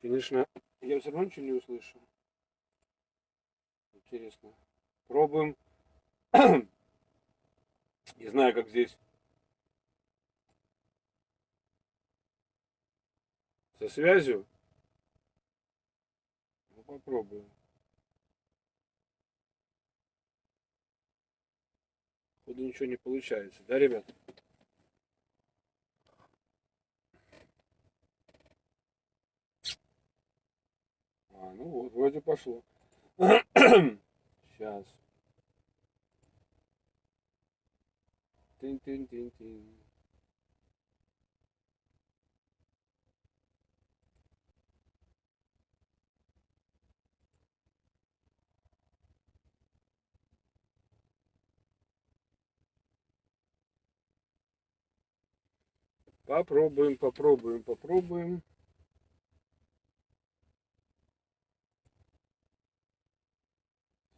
Конечно, я все равно ничего не услышу. Интересно. Пробуем. Не знаю, как здесь со связью. Ну, попробуем. Походу ничего не получается, да, ребят? Ну вот, вроде пошло. Сейчас. Тын-тын-тын-тын. Попробуем.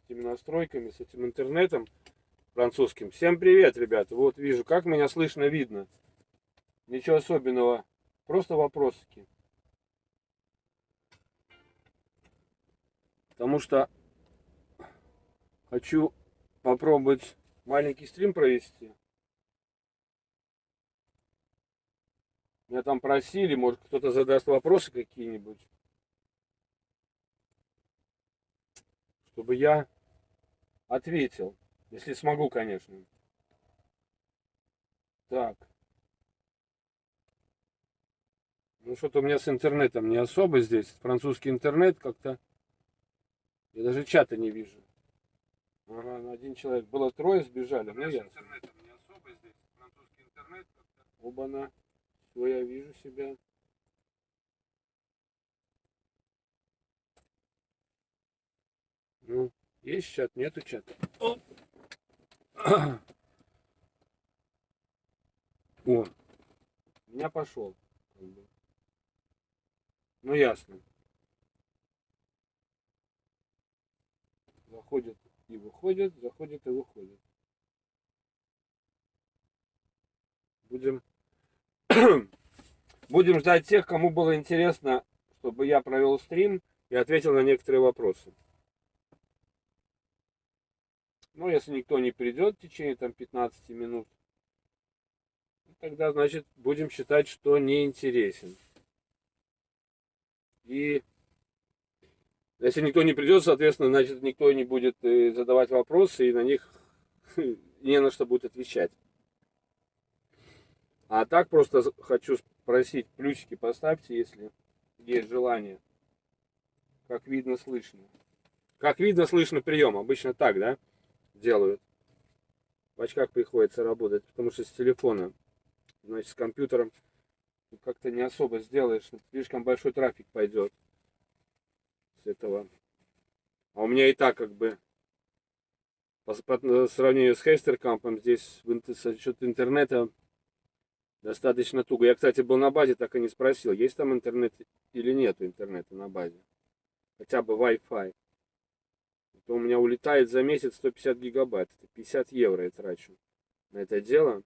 С этими настройками, с этим интернетом французским. Всем привет, ребята. Вот вижу, как меня слышно, видно. Ничего особенного. Просто вопросики. Потому что хочу попробовать маленький стрим провести. Меня там просили, может кто-то задаст вопросы какие-нибудь. Чтобы я ответил. Если смогу, конечно. Так. Ну что-то у меня с интернетом не особо здесь. Французский интернет как-то. Я даже чата не вижу. Ага, на один человек. Было трое, сбежали. Ну я. Интернетом не особо здесь. Французский интернет как-то. Оба-на. Все, я вижу себя. Ну, есть чат, нету чата. О, у меня пошел. Ну ясно. Заходит и выходит, заходит и выходит. Будем, будем ждать тех, кому было интересно, чтобы я провел стрим и ответил на некоторые вопросы. Ну, если никто не придет в течение там 15 минут, тогда, значит, будем считать, что не интересен. И если никто не придет, соответственно, значит, никто не будет задавать вопросы, и на них не на что будет отвечать. А так просто хочу спросить, плюсики поставьте, если есть желание. Как видно, слышно. Как видно, слышно прием. Обычно так, да, делают. В очках приходится работать, потому что с телефона, значит, с компьютером как-то не особо сделаешь. Слишком большой трафик пойдет с этого. А у меня и так как бы по сравнению с Хейстеркампом здесь за счет интернета достаточно туго. Я, кстати, был на базе, так и не спросил, есть там интернет или нет интернета на базе. Хотя бы Wi-Fi. То у меня улетает за месяц 150 гигабайт. Это 50 евро я трачу на это дело.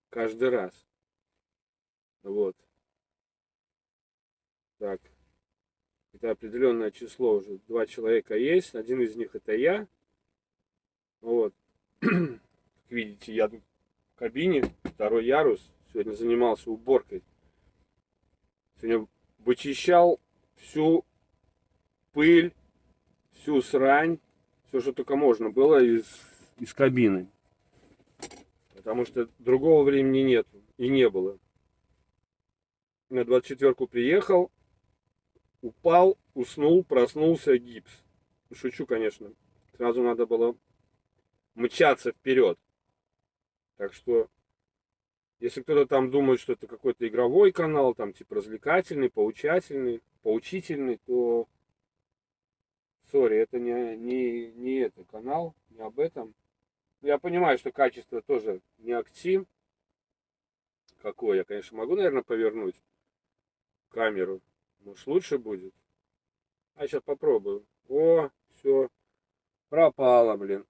Каждый раз. Вот. Так. Это определенное число уже. 2 человека есть. Один из них это я. Вот. Как видите, я тут в кабине. Второй ярус. Сегодня занимался уборкой. Сегодня вычищал всю пыль, всю срань. Все, что только можно было из кабины. Потому что другого времени нет. И не было. На 24-ку приехал. Упал, уснул, проснулся, гипс. Шучу, конечно. Сразу надо было мчаться вперед. Так что, если кто-то там думает, что это какой-то игровой канал, там типа развлекательный, поучительный, то сори, это не это канал, не об этом. Я понимаю, что качество тоже не акти. Какое? Я, конечно, могу, наверное, повернуть камеру. Может, лучше будет? А сейчас попробую. О, все. Пропало, блин.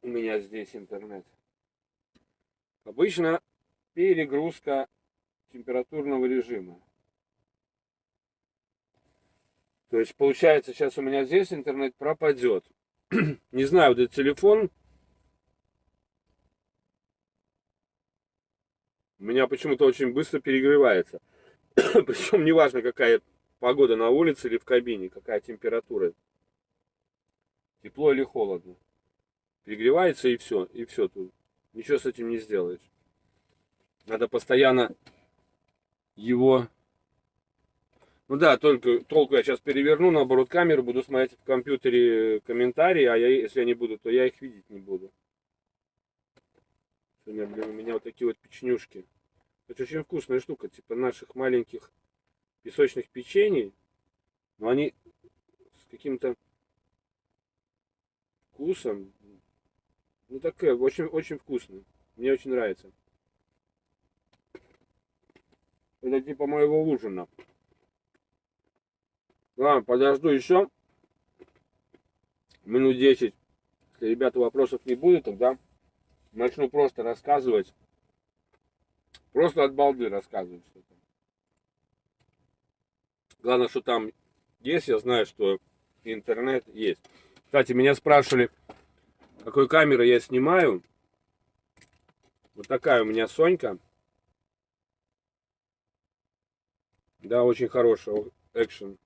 У меня здесь интернет. Обычно перегрузка температурного режима. То есть получается, сейчас у меня здесь интернет пропадет. Не знаю, вот этот телефон у меня почему-то очень быстро перегревается. Причем неважно, какая погода на улице или в кабине, какая температура, тепло или холодно. Перегревается и все тут. Ничего с этим не сделаешь. Надо постоянно его... Ну да, только толку я сейчас переверну, наоборот, камеру, буду смотреть в компьютере комментарии, а если они будут, то я их видеть не буду. Сегодня, блин, у меня вот такие вот печенюшки. Это очень вкусная штука, типа наших маленьких песочных печений, но они с каким-то вкусом, ну такая, очень, очень вкусно. Мне очень нравится. Это типа моего ужина. Ладно, подожду еще минут 10. Если, ребята, вопросов не будет, тогда начну просто рассказывать. Просто от балды рассказывать что-то. Главное, что там есть, я знаю, что интернет есть. Кстати, меня спрашивали, какой камерой я снимаю. Вот такая у меня Сонька. Да, очень хорошая. Action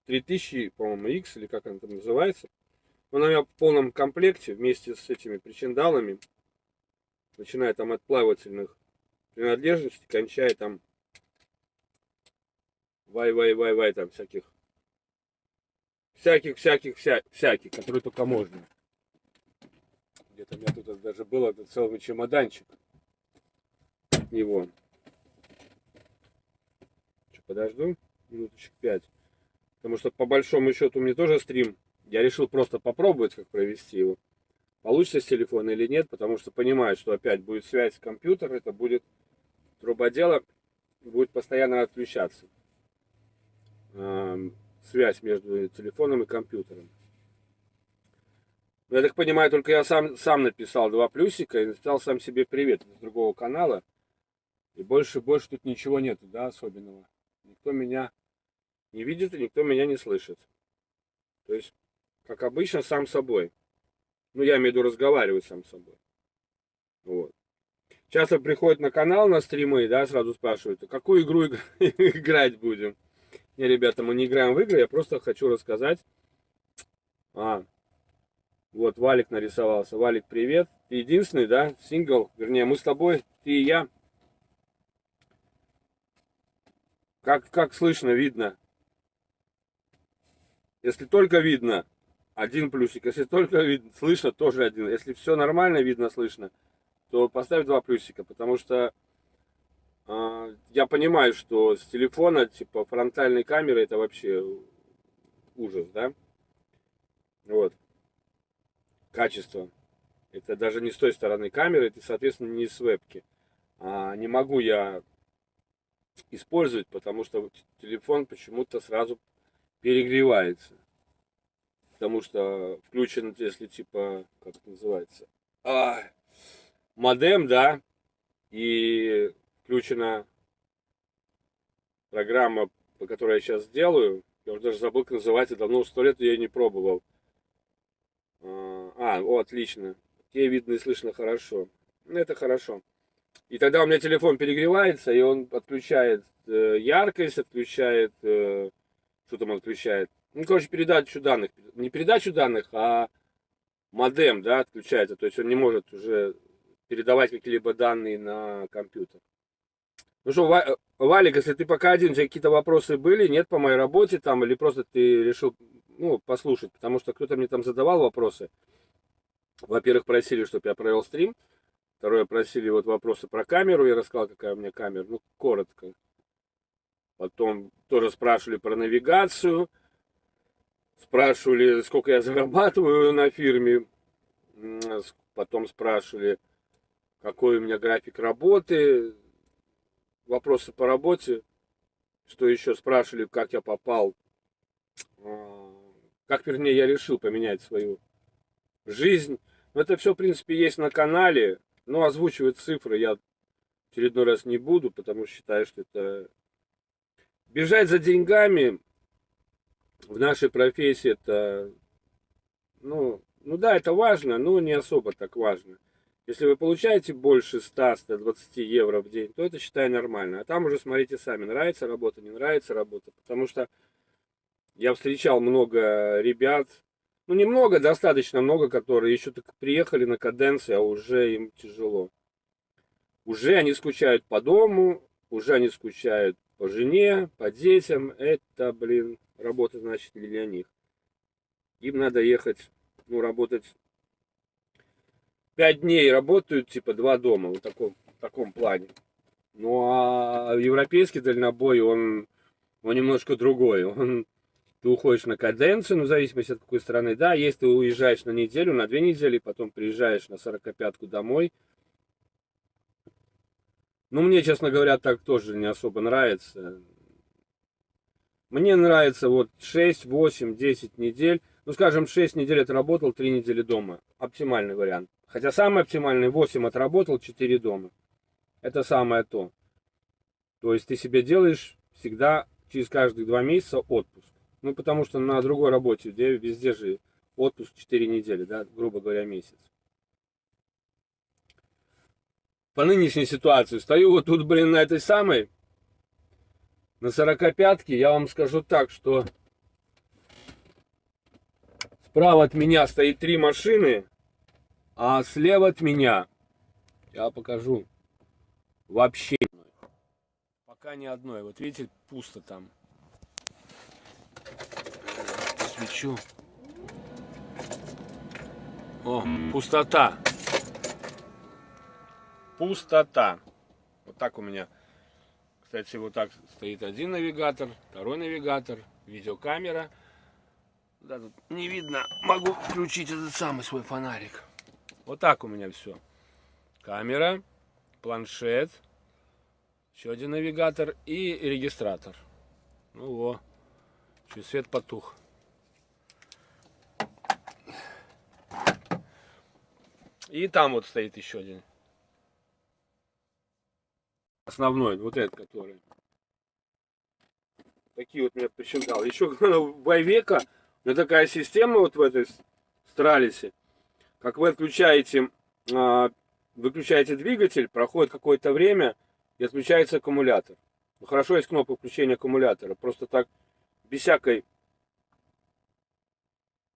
3000, по-моему, X, или как она там называется. Она у меня в полном комплекте, вместе с этими причиндалами. Начиная там от плавательных принадлежностей, кончая там вай, там всяких, которые только можно. Где-то у меня тут даже был этот целый чемоданчик от него. Что, подожду минуточек 5. Потому что по большому счету у меня тоже стрим. Я решил просто попробовать, как провести его. Получится с телефона или нет, потому что понимаю, что опять будет связь с компьютером, это будет трубодело, будет постоянно отключаться. Связь между телефоном и компьютером. Я так понимаю, только я сам написал 2 плюсика и написал сам себе привет из другого канала. И больше тут ничего нету, да, особенного. Никто меня не видит и никто меня не слышит. То есть, как обычно, сам собой. Ну, я имею в виду разговаривать сам с собой. Вот. Часто приходят на канал, на стримы, да, сразу спрашивают, а какую игру играть будем? Не, ребята, мы не играем в игры, я просто хочу рассказать. Вот Валик нарисовался. Валик, привет. Ты единственный, да, сингл? Вернее, мы с тобой, ты и я. Как слышно, видно? Если только видно, 1 плюсик. Если только видно, слышно, тоже 1. Если все нормально, видно, слышно, то поставь 2 плюсика. Потому что я понимаю, что с телефона, типа фронтальной камеры, это вообще ужас, да? Вот. Качество. Это даже не с той стороны камеры, это, соответственно, не с вебки. Не могу я использовать, потому что телефон почему-то сразу перегревается. Потому что включен, если типа, как это называется, модем, да, и включена программа, по которой я сейчас делаю. Я уже даже забыл, как называется, давно, 100 лет я ее не пробовал. Отлично. Тебе видно и слышно хорошо. Ну, это хорошо. И тогда у меня телефон перегревается, и он отключает яркость, отключает... что там он отключает? Ну, короче, передачу данных. Не передачу данных, а модем, да, отключается. То есть он не может уже передавать какие-либо данные на компьютер. Ну что, Валик, если ты пока один, у тебя какие-то вопросы были, нет, по моей работе там, или просто ты решил, ну, послушать, потому что кто-то мне там задавал вопросы. Во-первых, просили, чтобы я провел стрим. Второе, просили вот вопросы про камеру, я рассказал, какая у меня камера, ну, коротко. Потом тоже спрашивали про навигацию, спрашивали, сколько я зарабатываю на фирме, потом спрашивали, какой у меня график работы, вопросы по работе, что еще спрашивали, как я попал, как, вернее, я решил поменять свою жизнь. Но это все, в принципе, есть на канале, но озвучивать цифры я в очередной раз не буду, потому что считаю, что это... Бежать за деньгами, в нашей профессии это, ну да, это важно, но не особо так важно. Если вы получаете больше 100-120 евро в день, то это, считай, нормально. А там уже смотрите сами, нравится работа, не нравится работа. Потому что я встречал много ребят, ну немного, достаточно много, которые еще только приехали на каденцию, а уже им тяжело. Уже они скучают по дому, уже они скучают по жене, по детям. Это, блин, работа, значит, не для них. Им надо ехать, ну, работать 5 дней работают, типа, 2 дома, вот в таком плане. Ну, а европейский дальнобой, он немножко другой. Ты уходишь на каденцию, ну, в зависимости от какой страны. Да, если ты уезжаешь на неделю, на 2 недели, потом приезжаешь на 45-ку домой. Ну, мне, честно говоря, так тоже не особо нравится. Мне нравится вот 6, 8, 10 недель. Ну, скажем, 6 недель отработал, 3 недели дома. Оптимальный вариант. Хотя самый оптимальный 8 отработал, 4 дома. Это самое то. То есть ты себе делаешь всегда через каждые 2 месяца отпуск. Ну, потому что на другой работе, где везде же отпуск 4 недели, да, грубо говоря, месяц. По нынешней ситуации стою вот тут, блин, на этой самой, на 45-ке, я вам скажу так, что справа от меня стоит 3 машины, а слева от меня, я покажу, вообще пока ни одной. Вот видите, пусто там. Свечу. О, пустота. Пустота. Вот так у меня. Кстати, вот так стоит один навигатор, второй навигатор, видеокамера. Да, тут не видно. Могу включить этот самый свой фонарик. Вот так у меня все. Камера, планшет, еще один навигатор и регистратор. Ну во, чуть свет потух. И там вот стоит еще один. Основной, вот этот, который. Такие вот меня причиндал. Еще в Айвека, у меня такая система вот в этой Стралисе. Как вы выключаете двигатель, проходит какое-то время и отключается аккумулятор. Ну, хорошо, есть кнопка включения аккумулятора. Просто так, без всякой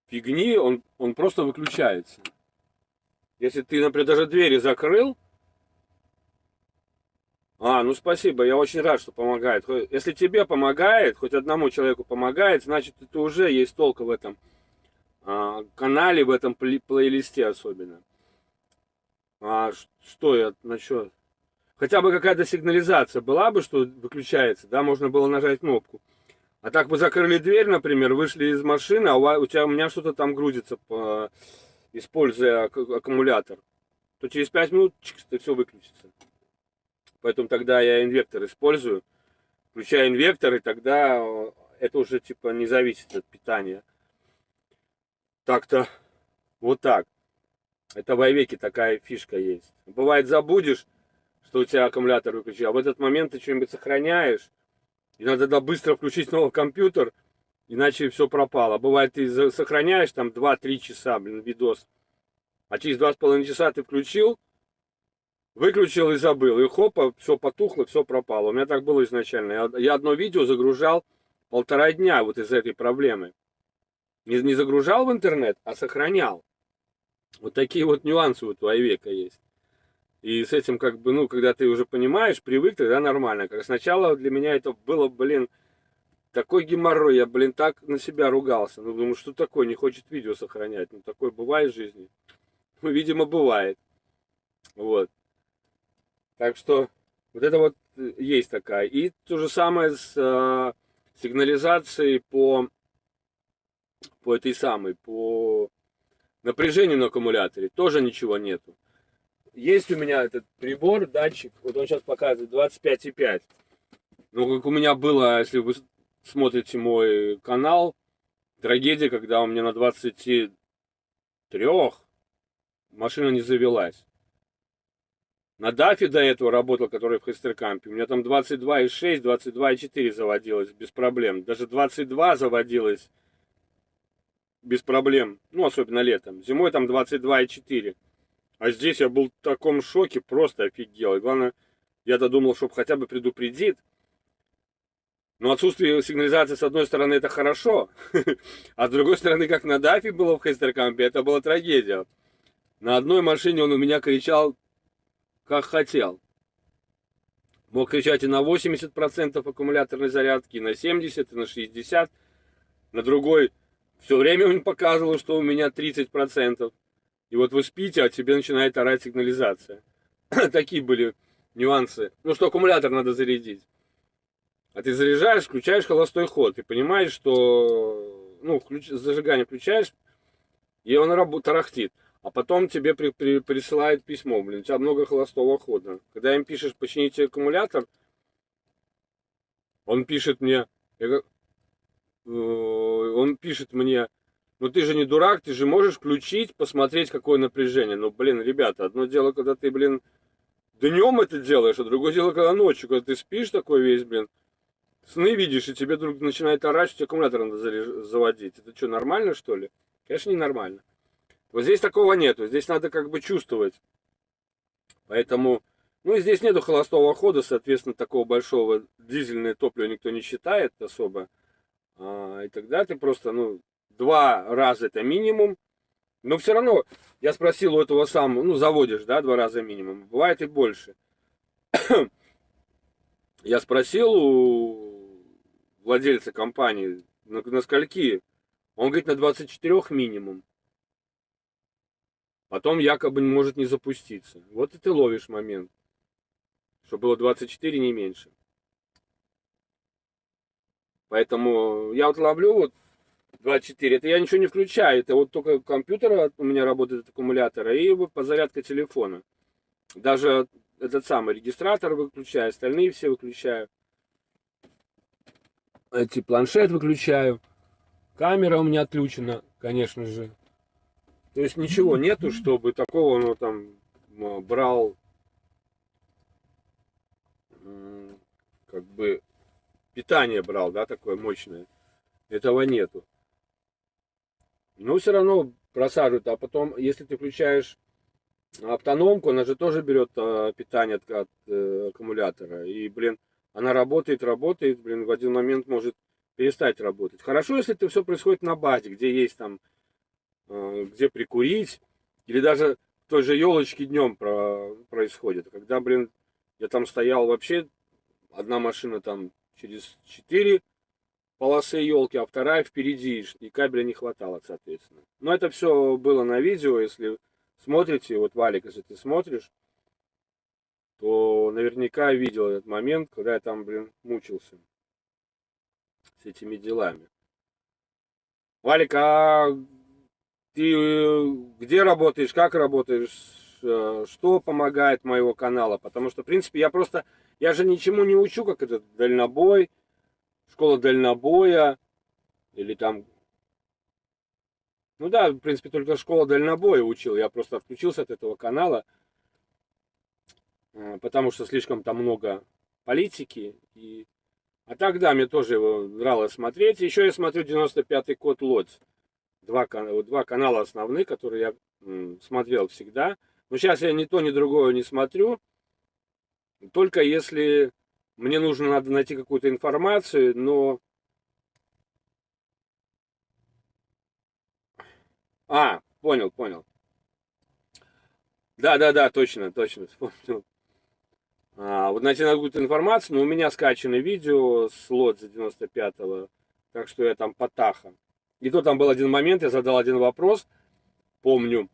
фигни, он просто выключается. Если ты, например, даже двери закрыл, ну спасибо, я очень рад, что помогает. Если тебе помогает, хоть одному человеку помогает, значит это уже есть толк в этом канале, в этом плейлисте особенно. Что я насчет? Хотя бы какая-то сигнализация была бы, что выключается, да, можно было нажать кнопку. А так вы закрыли дверь, например, вышли из машины, а у меня что-то там грузится, используя аккумулятор, то через 5 минут это все выключится. Поэтому тогда я инвектор использую. Включаю инвектор, и тогда это уже типа не зависит от питания. Так-то вот так. Это в Айвеке такая фишка есть. Бывает, забудешь, что у тебя аккумулятор выключил, а в этот момент ты что-нибудь сохраняешь, и надо тогда быстро включить новый компьютер, иначе все пропало. Бывает, ты сохраняешь там 2-3 часа, блин, видос, а через 2,5 часа ты выключил и забыл, и хопа, все потухло, все пропало. У меня так было изначально. Я одно видео загружал 1,5 дня вот из-за этой проблемы. Не загружал в интернет, а сохранял. Вот такие вот нюансы вот у Айвека есть. И с этим как бы, ну, когда ты уже понимаешь, привык, тогда нормально. Как сначала для меня это было, блин, такой геморрой. Я, блин, так на себя ругался. Ну, думаю, что такое, не хочет видео сохранять. Ну, такое бывает в жизни. Ну, видимо, бывает. Вот. Так что вот это вот есть такая. И то же самое с сигнализацией по этой самой, по напряжению на аккумуляторе. Тоже ничего нету. Есть у меня этот прибор, датчик, вот он сейчас показывает 25,5. Ну, как у меня было, если вы смотрите мой канал, трагедия, когда у меня на 23 машина не завелась. На дафе до этого работал, который в Хестеркампе. У меня там 22,6, 22,4 заводилось без проблем. Даже 22 заводилось без проблем. Ну, особенно летом. Зимой там 22,4. А здесь я был в таком шоке, просто офигел. И главное, я-то думал, что хотя бы предупредит. Но отсутствие сигнализации, с одной стороны, это хорошо. А с другой стороны, как на дафе было в Хестеркампе, это была трагедия. На одной машине он у меня кричал, как хотел. Мог кричать и на 80% аккумуляторной зарядки, и на 70%, и на 60%. На другой все время он показывал, что у меня 30%. И вот вы спите, а тебе начинает орать сигнализация. Такие были нюансы. Ну, что аккумулятор надо зарядить. А ты заряжаешь, включаешь холостой ход. И понимаешь, что ну, зажигание включаешь, и он тарахтит. А потом тебе присылает письмо, блин, у тебя много холостого хода. Когда им пишешь, почините аккумулятор, он пишет мне, ну ты же не дурак, ты же можешь включить, посмотреть, какое напряжение. Ну, блин, ребята, одно дело, когда ты, блин, днем это делаешь, а другое дело, когда ночью, когда ты спишь такой весь, блин, сны видишь, и тебе вдруг начинает орать, что аккумулятор надо заводить. Это что, нормально, что ли? Конечно, не нормально. Вот здесь такого нету, здесь надо как бы чувствовать. Поэтому, ну и здесь нету холостого хода, соответственно, такого большого дизельное топливо никто не считает особо. И тогда ты просто, ну, 2 раза это минимум. Но все равно, я спросил у этого самого, ну, заводишь, да, 2 раза минимум. Бывает и больше. Я спросил у владельца компании, на скольки? Он говорит, на 24 минимум. Потом якобы может не запуститься. Вот и ты ловишь момент. Что было 24, не меньше. Поэтому я вот ловлю вот 24. Это я ничего не включаю. Это вот только компьютер у меня работает от аккумулятора и вот подзарядка телефона. Даже этот самый регистратор выключаю, остальные все выключаю. Эти планшет выключаю. Камера у меня отключена, конечно же. То есть ничего нету, чтобы такого, ну там, брал, как бы, питание брал, да, такое мощное. Этого нету. Но все равно просаживают. А потом, если ты включаешь автономку, она же тоже берет питание от аккумулятора. И, блин, она работает, блин, в один момент может перестать работать. Хорошо, если это все происходит на базе, где есть там, где прикурить. Или даже в той же елочке днем происходит. Когда, блин, я там стоял вообще, одна машина там через 4 полосы елки, а вторая впереди, и кабеля не хватало, соответственно. Но это все было на видео, если смотрите, вот, Валик, если ты смотришь, то наверняка видел этот момент, когда я там, блин, мучился с этими делами. Валик, а ты где работаешь, как работаешь, что помогает моего канала? Потому что, в принципе, я же ничему не учу, как этот дальнобой, школа дальнобоя, или там, ну да, в принципе, только школа дальнобоя учил. Я просто отключился от этого канала, потому что слишком там много политики. А так, да, мне тоже его нравилось смотреть. Еще я смотрю 95-й код Лодзь. Два канала основных, которые я смотрел всегда. Но сейчас я ни то, ни другое не смотрю. Только если мне надо найти какую-то информацию, но... Понял. Да, точно, вспомнил. Вот найти надо какую-то информацию, но у меня скачаны видео с Лодза 95-го, так что я там потаха. И то там был один момент, я задал один вопрос, помню.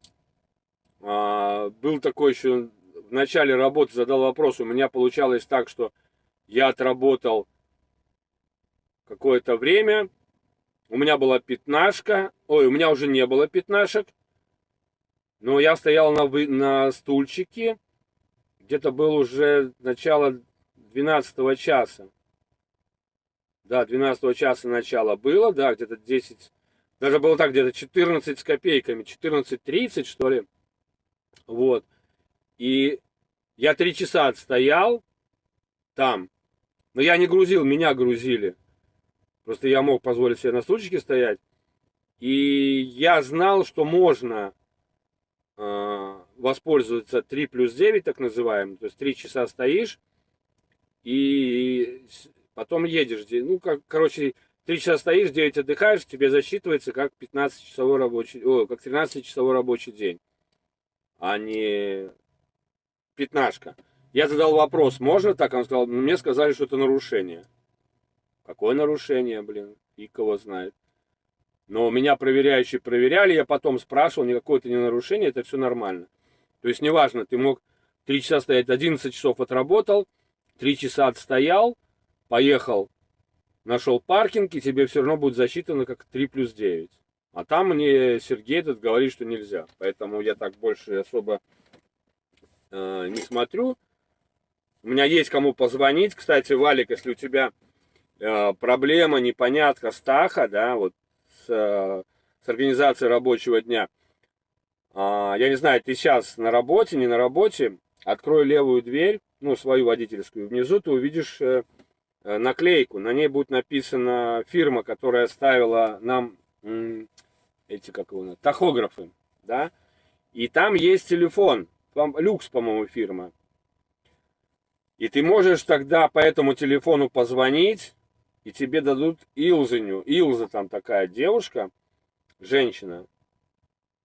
Был такой еще в начале работы, задал вопрос, у меня получалось так, что я отработал какое-то время, у меня была пятнашка, у меня уже не было пятнашек, но я стоял на стульчике, где-то был уже начало 12 часа. Да, 12 часа начало было, да, где-то 10, даже было так, где-то 14 с копейками, 14:30, что ли. Вот. И Я 3 часа отстоял там, но я не грузил, меня грузили. Просто я мог позволить себе на стульчике стоять. И я знал, что можно воспользоваться 3+9, так называемым. То есть 3 часа стоишь и потом едешь. Ну, короче, 3 часа стоишь, 9 отдыхаешь, тебе засчитывается как 15-часовой рабочий, как 13-часовой рабочий день, а не пятнашка. Я задал вопрос, можно так? Он сказал, ну, мне сказали, что это нарушение. Какое нарушение, блин? И кого знает. Но меня проверяющие проверяли, я потом спрашивал, никакое это не нарушение, это все нормально. То есть неважно, ты мог 3 часа стоять, 11 часов отработал, 3 часа отстоял, поехал, нашел паркинг, и тебе все равно будет засчитано как 3+9. А там мне Сергей этот говорит, что нельзя. Поэтому я так больше особо не смотрю. У меня есть кому позвонить. Кстати, Валик, если у тебя проблема, непонятка с ТАХа, да, вот с организацией рабочего дня. Я не знаю, ты сейчас на работе, не на работе. Открой левую дверь, ну, свою водительскую. Внизу ты увидишь наклейку. На ней будет написана фирма, которая ставила нам эти, как его, тахографы, да. И там есть телефон. Там Люкс, по-моему, фирма. И ты можешь тогда по этому телефону позвонить, и тебе дадут Илзаню. Илза там такая девушка, женщина.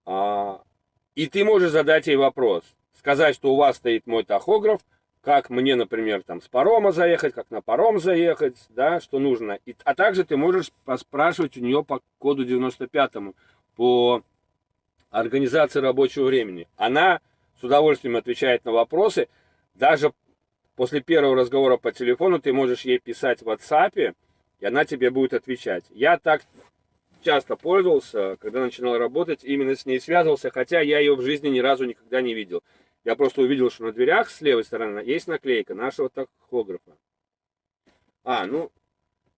И ты можешь задать ей вопрос. Сказать, что у вас стоит мой тахограф, как мне, например, там с парома заехать, как на паром заехать, да, что нужно. А также ты можешь поспрашивать у нее по коду 95-му, по организации рабочего времени. Она с удовольствием отвечает на вопросы. Даже после первого разговора по телефону ты можешь ей писать в WhatsApp, и она тебе будет отвечать. Я так часто пользовался, когда начинал работать, именно с ней связывался, хотя я ее в жизни ни разу никогда не видел. Я просто увидел, что на дверях с левой стороны есть наклейка нашего тахографа. Ну,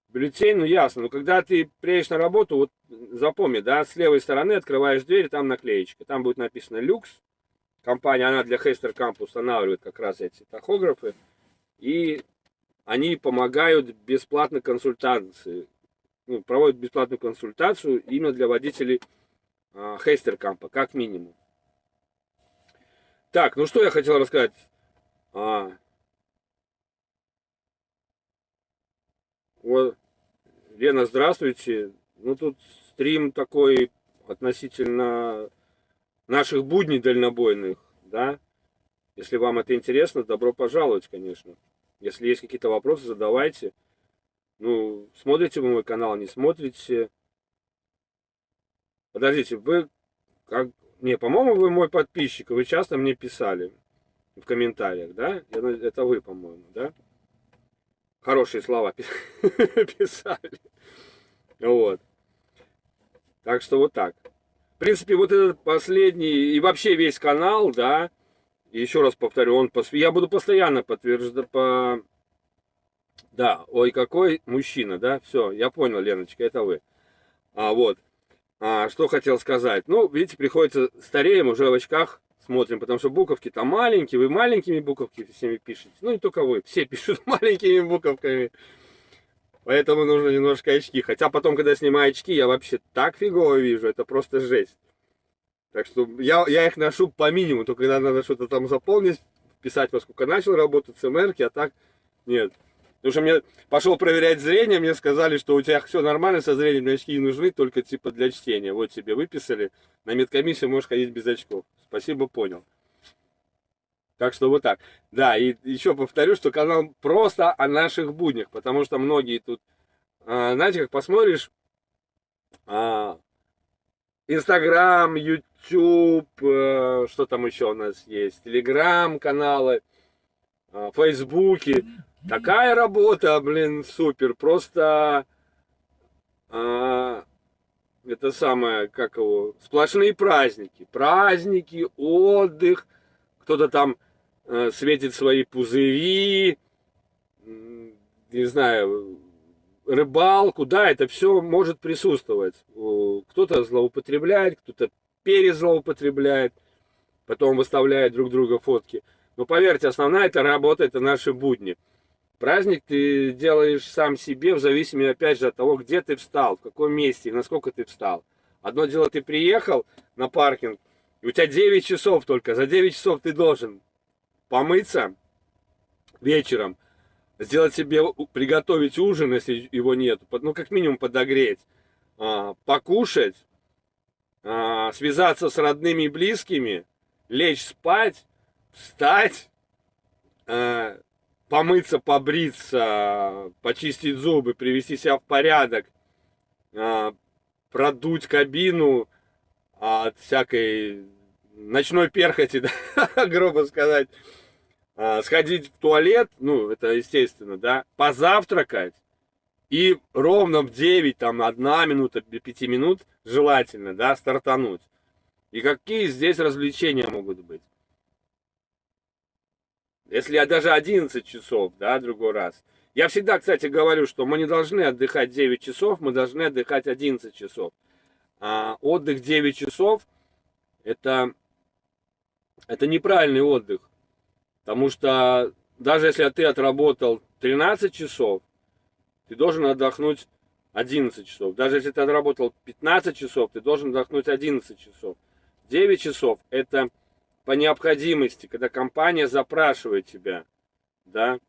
бюллетень, ну ясно. Но когда ты приедешь на работу, вот запомни, да, с левой стороны открываешь дверь, там наклеечка. Там будет написано «Люкс». Компания, она для Heisterkamp устанавливает как раз эти тахографы. И они помогают бесплатной консультации. Ну, проводят бесплатную консультацию именно для водителей Heisterkamp, как минимум. Так, ну что я хотел рассказать. Вот, Лена, здравствуйте. Ну, тут стрим такой относительно наших будней дальнобойных, да. Если вам это интересно, добро пожаловать, конечно. Если есть какие-то вопросы, задавайте. Ну, смотрите вы мой канал, не смотрите. Подождите, вы как... Не, по-моему, вы мой подписчик, вы часто мне писали в комментариях, да? Это вы, по-моему, да? Хорошие слова писали. Вот. Так что вот так. В принципе, вот этот последний и вообще весь канал, да, и еще раз повторю, я буду постоянно подтверждать, да, ой, какой мужчина, да, все, я понял, Леночка, это вы. Вот, что хотел сказать, ну, видите, приходится, стареем, уже в очках смотрим, потому что буковки там маленькие, вы маленькими буковками всеми пишете, ну, не только вы, все пишут маленькими буковками, поэтому нужно немножко очки, хотя потом, когда снимаю очки, я вообще так фигово вижу, это просто жесть. Так что я их ношу по минимуму, только когда надо что-то там заполнить, писать, во сколько начал работать с МРки, а так нет. Потому что мне пошел проверять зрение, мне сказали, что у тебя все нормально со зрением, очки не нужны, только типа для чтения. Вот тебе выписали, на медкомиссию можешь ходить без очков. Спасибо, понял. Так что вот так. Да, и еще повторю, что канал просто о наших буднях, потому что многие тут, знаете, как посмотришь, Инстаграм, Ютуб, что там еще у нас есть, Телеграм-каналы, Фейсбуки. Такая работа, блин, супер. Просто это самое, как его, сплошные праздники. Праздники, отдых. Кто-то там светит свои пузыри, не знаю, рыбалку, да, это все может присутствовать. Кто-то злоупотребляет, кто-то перезлоупотребляет, потом выставляет друг друга фотки. Но поверьте, основная эта работа, это наши будни. Праздник ты делаешь сам себе в зависимости, опять же, от того, где ты встал, в каком месте и насколько ты встал. Одно дело, ты приехал на паркинг, и у тебя 9 часов только. За 9 часов ты должен помыться вечером, сделать себе, приготовить ужин, если его нет, ну, как минимум подогреть, покушать, связаться с родными и близкими, лечь спать, встать, помыться, побриться, почистить зубы, привести себя в порядок, продуть кабину от всякой ночной перхоти, да, грубо сказать, сходить в туалет, ну, это естественно, да, позавтракать, и ровно в 9, там, 1 минута, 5 минут, желательно, да, стартануть. И какие здесь развлечения могут быть? Если я даже 11 часов, да, другой раз. Я всегда, кстати, говорю, что мы не должны отдыхать 9 часов, мы должны отдыхать 11 часов. А отдых 9 часов, это неправильный отдых. Потому что даже если ты отработал 13 часов, ты должен отдохнуть 11 часов. Даже если ты отработал 15 часов, ты должен отдохнуть 11 часов. 9 часов это по необходимости, когда компания запрашивает тебя, да,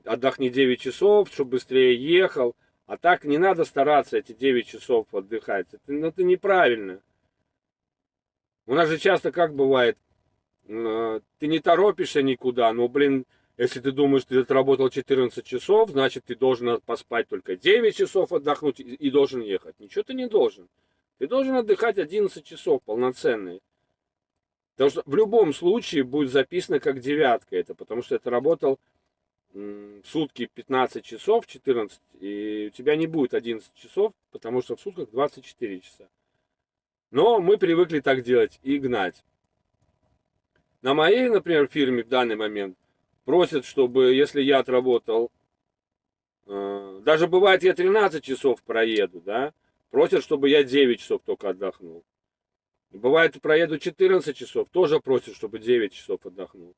отдохни 9 часов, чтобы быстрее ехал. А так не надо стараться эти 9 часов отдыхать. Это неправильно. У нас же часто как бывает, ты не торопишься никуда, но, блин, если ты думаешь, ты отработал 14 часов, значит, ты должен поспать только 9 часов, отдохнуть и должен ехать. Ничего ты не должен. Ты должен отдыхать 11 часов полноценные. Потому что в любом случае будет записано как девятка это, потому что ты работал в сутки 15 часов, 14, и у тебя не будет 11 часов, потому что в сутках 24 часа. Но мы привыкли так делать и гнать. На моей, например, фирме в данный момент просят, чтобы, если я отработал, даже бывает, я 13 часов проеду, да, просят, чтобы я 9 часов только отдохнул. Бывает, проеду 14 часов, тоже просят, чтобы 9 часов отдохнул.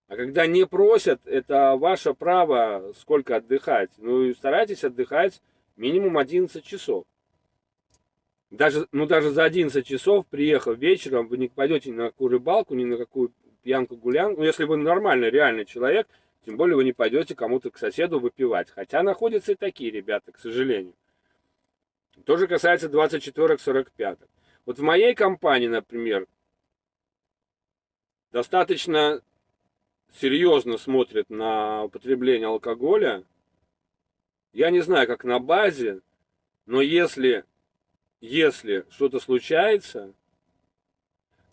А когда не просят, это ваше право, сколько отдыхать. Ну и старайтесь отдыхать минимум 11 часов. Даже за 11 часов, приехав вечером, вы не пойдете ни на какую рыбалку, ни на какую пьянку-гулянку. Ну, если вы нормальный, реальный человек, тем более вы не пойдете кому-то к соседу выпивать. Хотя находятся и такие ребята, к сожалению. Тоже касается 24-45. Вот в моей компании, например, достаточно серьезно смотрят на употребление алкоголя. Я не знаю, как на базе, но если что-то случается,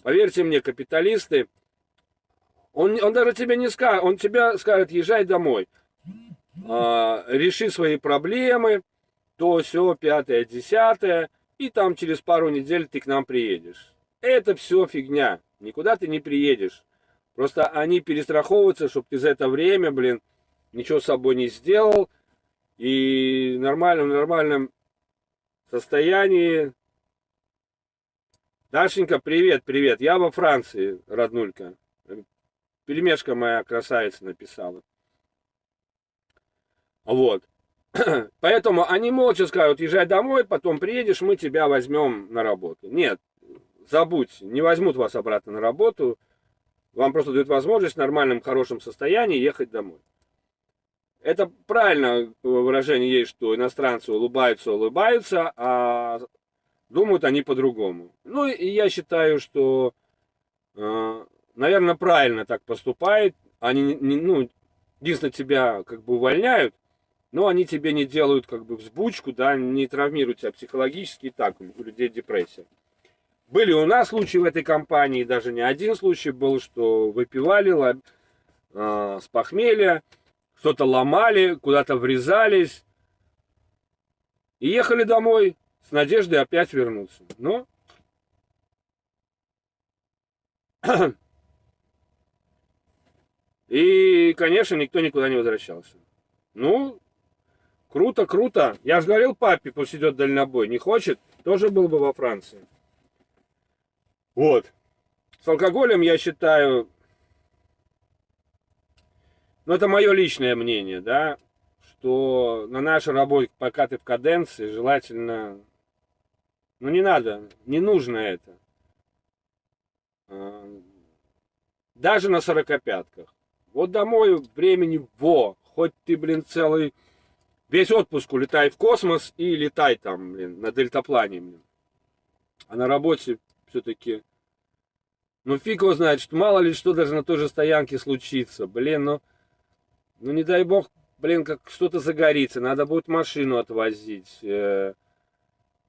поверьте мне, капиталисты, он даже тебе не скажет, он тебе скажет, езжай домой, реши свои проблемы, то, сё, 5-е, 10-е, и там через пару недель ты к нам приедешь. Это все фигня, никуда ты не приедешь. Просто они перестраховываются, чтобы ты за это время, блин, ничего с собой не сделал, и в нормальном состоянии. Дашенька, привет, привет. Я во Франции, роднулька. Пельмешка моя красавица написала. Вот. Поэтому они молча скажут, езжай домой, потом приедешь, мы тебя возьмем на работу. Нет, забудьте, не возьмут вас обратно на работу. Вам просто дают возможность в нормальном, хорошем состоянии ехать домой. Это правильно выражение есть, что иностранцы улыбаются, а думают они по-другому. Ну и я считаю, что, наверное, правильно так поступает. Они, единственное, тебя как бы увольняют, но они тебе не делают как бы взбучку, да, не травмируют тебя психологически, и так у людей депрессия. Были у нас случаи в этой компании, даже не один случай был, что выпивали с похмелья, что-то ломали, куда-то врезались и ехали домой с надеждой опять вернуться. Но и, конечно, никто никуда не возвращался. Ну, круто, круто. Я же говорил папе, пусть идет дальнобой. Не хочет, тоже был бы во Франции. Вот. С алкоголем, я считаю, Ну, это мое личное мнение, да, что на нашей работе, пока ты в каденции, желательно, ну, не надо, не нужно это. А, Даже на сорокопятках. Вот домой времени хоть ты, блин, целый, весь отпуск улетай в космос и летай там, блин, на дельтаплане, блин. А на работе все-таки, ну, фиг его знает, что мало ли что даже на той же стоянке случится, блин, ну не дай бог, блин, как что-то загорится, надо будет машину отвозить,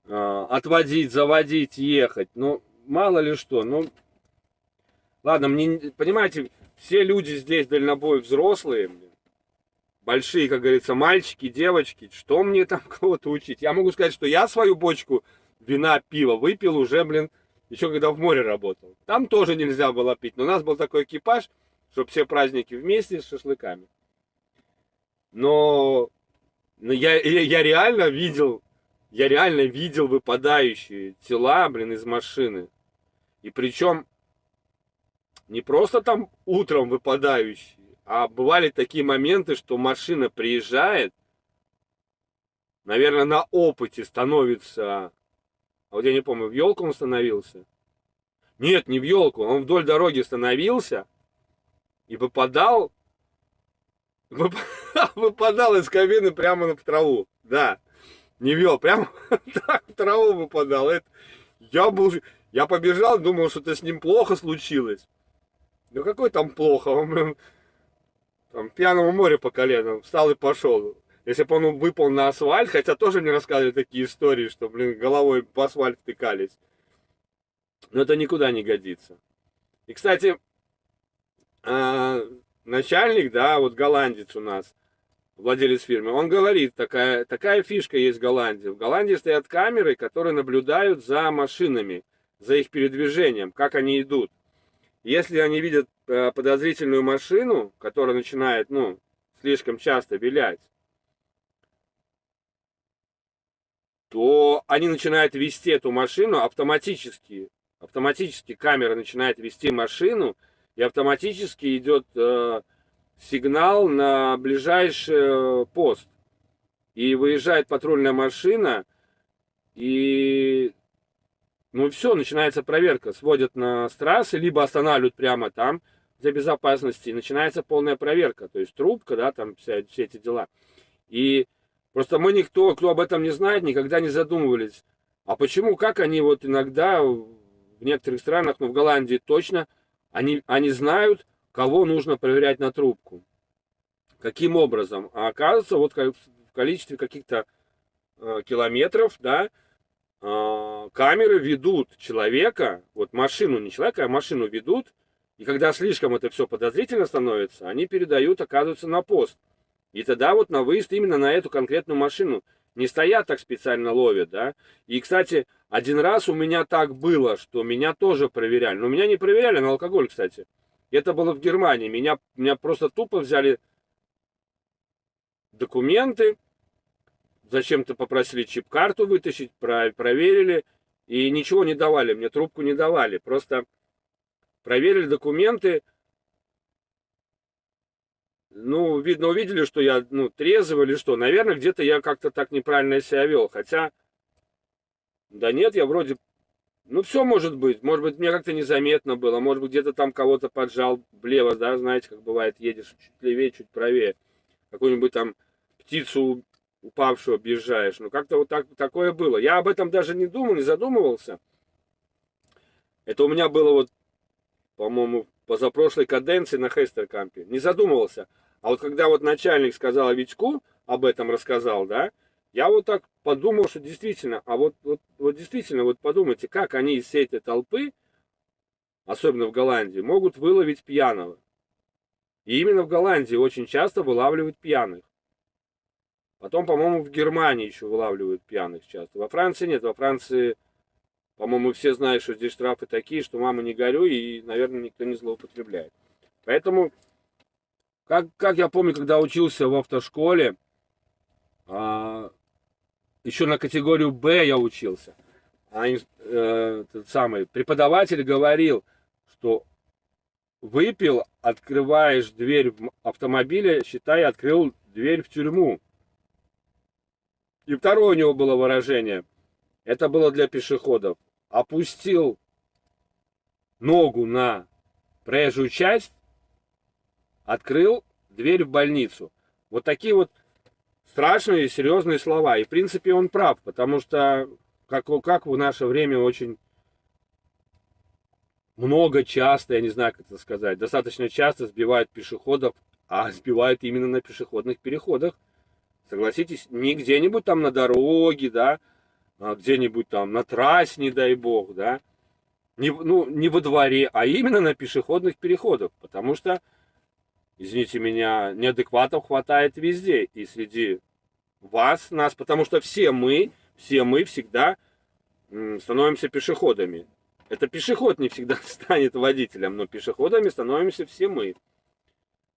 отводить, заводить, ехать, ну, мало ли что, ну, ладно, мне, понимаете, все люди здесь дальнобой взрослые, блин, большие, как говорится, мальчики, девочки, что мне там кого-то учить? Я могу сказать, что я свою бочку вина, пива выпил уже, блин, еще когда в море работал. Там тоже нельзя было пить, но у нас был такой экипаж, чтобы все праздники вместе с шашлыками. Но я реально видел выпадающие тела, блин, из машины. И причем не просто там утром выпадающие, а бывали такие моменты, что машина приезжает, наверное, на опыте становится... А вот я не помню, в елку он становился? Нет, не в елку, он вдоль дороги становился и выпадал выпадал из кабины прямо в траву. Да, не вел, прямо так в траву выпадал. Я побежал, думал, что-то с ним плохо случилось. Ну какой там плохо? Он, блин, там в пьяном море по колено встал и пошел. Если бы он выпал на асфальт, хотя тоже мне рассказывали такие истории, что, блин, головой по асфальт втыкались. Но это никуда не годится. И, кстати, начальник, да, вот голландец у нас, владелец фирмы, он говорит, такая фишка есть в Голландии. В Голландии стоят камеры, которые наблюдают за машинами, за их передвижением, как они идут. Если они видят подозрительную машину, которая начинает, ну, слишком часто вилять, то они начинают вести эту машину автоматически. Автоматически камера начинает вести машину, и автоматически идет сигнал на ближайший пост. И выезжает патрульная машина, и ну все, начинается проверка. Сводят с трассы, либо останавливают прямо там для безопасности. И начинается полная проверка. То есть трубка, да, там все эти дела. И просто мы никто, кто об этом не знает, никогда не задумывались. А почему, как они вот иногда в некоторых странах, ну в Голландии точно, они знают, кого нужно проверять на трубку. Каким образом? А оказывается, вот в количестве каких-то километров, да, камеры ведут человека, вот машину, не человека, а машину ведут, и когда слишком это все подозрительно становится, они передают, оказывается, на пост. И тогда вот на выезд именно на эту конкретную машину. Не стоят так специально ловят, да. И, кстати, один раз у меня так было, что меня тоже проверяли. Но меня не проверяли на алкоголь, кстати. Это было в Германии. Меня просто тупо взяли документы, зачем-то попросили чип-карту вытащить, проверили, и ничего не давали, мне трубку не давали. Просто проверили документы, ну, видно, увидели, что я, ну, трезвый или что. Наверное, где-то я как-то так неправильно себя вел. Хотя, да нет, я вроде, ну, все может быть. Может быть, мне как-то незаметно было. Может быть, где-то там кого-то поджал влево, да, знаете, как бывает, едешь чуть левее, чуть правее. Какую-нибудь там птицу упавшую объезжаешь. Ну, как-то вот так, такое было. Я об этом даже не думал, не задумывался. Это у меня было вот, по-моему, позапрошлой каденции на Хестеркампе. Не задумывался. А вот когда вот начальник сказал Витьку, об этом рассказал, да, я вот так подумал, что действительно, а вот действительно, вот подумайте, как они из всей этой толпы, особенно в Голландии, могут выловить пьяного. И именно в Голландии очень часто вылавливают пьяных. Потом, по-моему, в Германии еще вылавливают пьяных часто. Во Франции нет, во Франции, по-моему, все знают, что здесь штрафы такие, что мама не горюй, и, наверное, никто не злоупотребляет. Поэтому, как я помню, когда учился в автошколе, еще на категорию Б я учился, тот самый преподаватель говорил, что выпил, открываешь дверь автомобиля, считай, открыл дверь в тюрьму. И второе у него было выражение, это было для пешеходов. Опустил ногу на проезжую часть, открыл дверь в больницу. Вот такие вот страшные и серьезные слова. И в принципе он прав, потому что как в наше время очень много, часто, я не знаю, как это сказать, достаточно часто сбивают пешеходов, а сбивают именно на пешеходных переходах. Согласитесь, не где-нибудь там на дороге, да, а где-нибудь там на трассе, не дай бог, да, не во дворе, а именно на пешеходных переходах, потому что, извините меня, неадекватов хватает везде, и среди вас, нас, потому что все мы всегда становимся пешеходами. Это пешеход не всегда станет водителем, но пешеходами становимся все мы.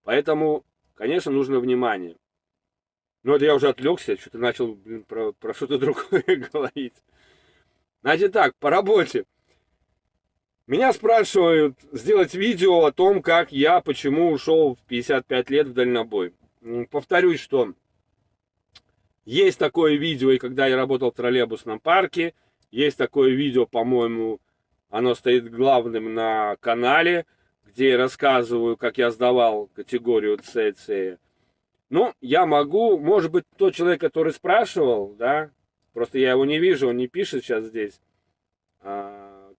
Поэтому, конечно, нужно внимание. Но это я уже отвлекся, что-то начал про что-то другое говорить. Значит так, по работе. Меня спрашивают сделать видео о том, как я, почему ушел в 55 лет в дальнобой. Повторюсь, что есть такое видео, и когда я работал в троллейбусном парке, есть такое видео, по-моему, оно стоит главным на канале, где я рассказываю, как я сдавал категорию С, С. Ну, я могу, может быть, тот человек, который спрашивал, да, просто я его не вижу, он не пишет сейчас здесь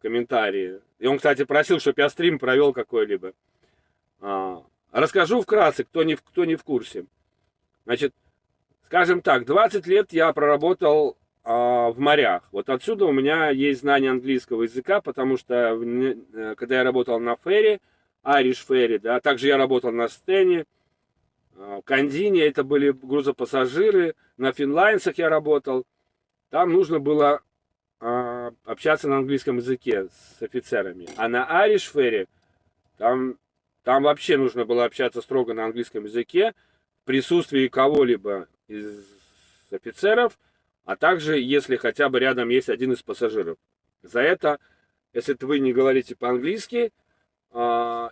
комментарии. И он, кстати, просил, чтобы я стрим провел какой-либо. Расскажу вкратце, кто не в курсе. Значит, скажем так, 20 лет я проработал в морях. Вот отсюда у меня есть знание английского языка, потому что когда я работал на ферри, Irish Ferry, да, также я работал на Стене, в Кандине, это были грузопассажиры, на Финлайнсах я работал. Там нужно было общаться на английском языке с офицерами. А на Irish Ferry там вообще нужно было общаться строго на английском языке в присутствии кого-либо из офицеров, а также если хотя бы рядом есть один из пассажиров. За это, если вы не говорите по-английски,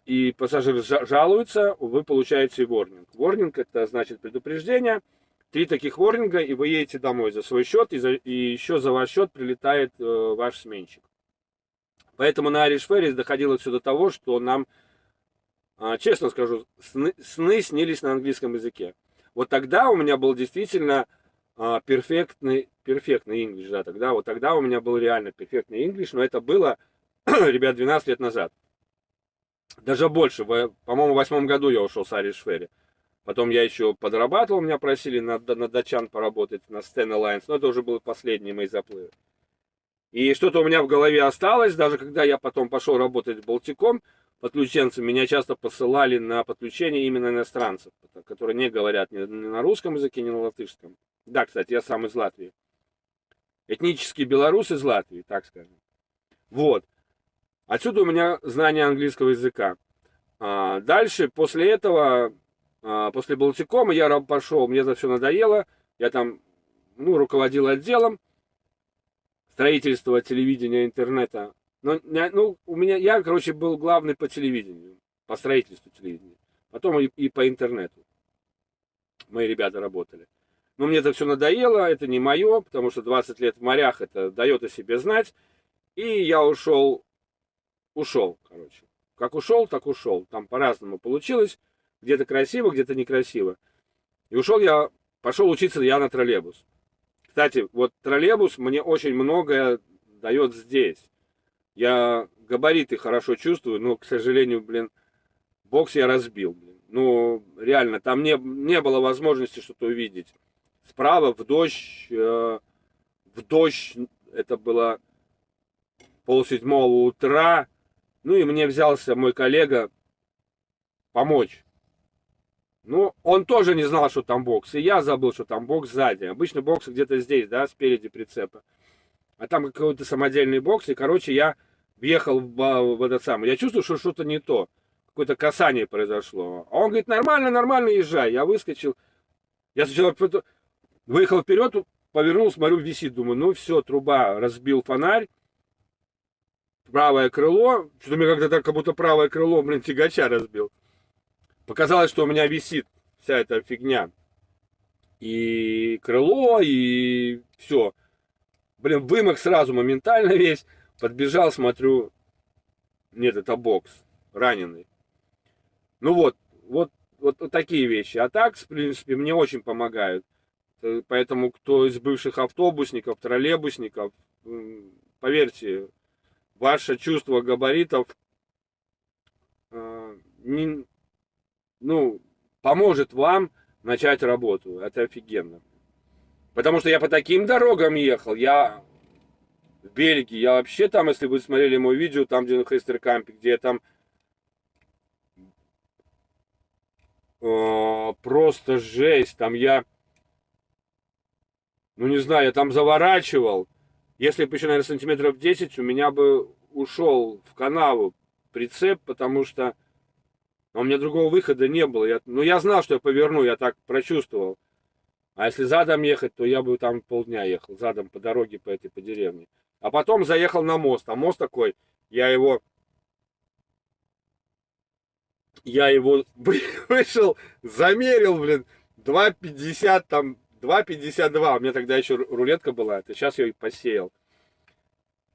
и пассажир жалуется, вы получаете ворнинг. Ворнинг — это значит предупреждение. 3 таких ворнинга, и вы едете домой за свой счет, и еще за ваш счет прилетает ваш сменщик. Поэтому на Irish Ferry доходило все до того, что нам, честно скажу, сны снились на английском языке. Вот тогда у меня был действительно перфектный English, да, тогда у меня был реально перфектный English, но это было, ребят, 12 лет назад. Даже больше, по-моему, в 8 году я ушел с Irish Ferry. Потом я еще подрабатывал, меня просили на датчан поработать, на Stena Alliance, но это уже были последние мои заплывы. И что-то у меня в голове осталось, даже когда я потом пошел работать Балтиком, подключенцем, меня часто посылали на подключение именно иностранцев, которые не говорят ни на русском языке, ни на латышском. Да, кстати, я сам из Латвии. Этнический белорус из Латвии, так скажем. Вот. Отсюда у меня знание английского языка. Дальше, после этого, после Балтикома я пошел, мне это все надоело. Я там, руководил отделом строительства, телевидения, интернета. Я, был главный по телевидению, по строительству телевидения. Потом и по интернету. Мои ребята работали. Но мне это все надоело, это не мое, потому что 20 лет в морях, это дает о себе знать. И я ушел, короче. Как ушел, так ушел. Там по-разному получилось. Где-то красиво, где-то некрасиво. И пошел учиться я на троллейбус. Кстати, вот троллейбус мне очень многое дает здесь. Я габариты хорошо чувствую, но, к сожалению, бокс я разбил. Реально, там не было возможности что-то увидеть. Справа в дождь, это было 6:30 утра. И мне взялся мой коллега помочь. Он тоже не знал, что там бокс. И я забыл, что там бокс сзади. Обычно бокс где-то здесь, да, спереди прицепа. А там какой-то самодельный бокс. И, короче, я въехал в этот самый. Я чувствую, что что-то не то. Какое-то касание произошло. А он говорит, нормально, езжай. Я выскочил. Я сначала выехал вперед, повернул, смотрю, висит. Думаю, все, труба, разбил фонарь. правое крыло, что-то мне как-то так, как будто правое крыло, блин, тягача разбил. Показалось, что у меня висит вся эта фигня. И крыло, и все. Блин, вымок сразу моментально весь. Подбежал, смотрю, нет, это бокс, раненый. Ну вот такие вещи. А так, в принципе, мне очень помогают. Поэтому, кто из бывших автобусников, троллейбусников, поверьте, ваше чувство габаритов не, ну, поможет вам начать работу. Это офигенно. Потому что я по таким дорогам ехал. Я в Бельгии, я вообще там, если вы смотрели мое видео, там, где на Хестеркампе, где я там просто жесть. Там я, ну не знаю, я там заворачивал. Если бы еще, наверное, сантиметров 10, у меня бы ушел в канаву прицеп, потому что у меня другого выхода не было. Я знал, что я поверну, я так прочувствовал. А если задом ехать, то я бы там полдня ехал, задом по дороге по деревне. А потом заехал на мост. А мост такой, я его вышел, замерил, блин, 2,50 там, 2,52. У меня тогда еще рулетка была, это сейчас я ее посеял.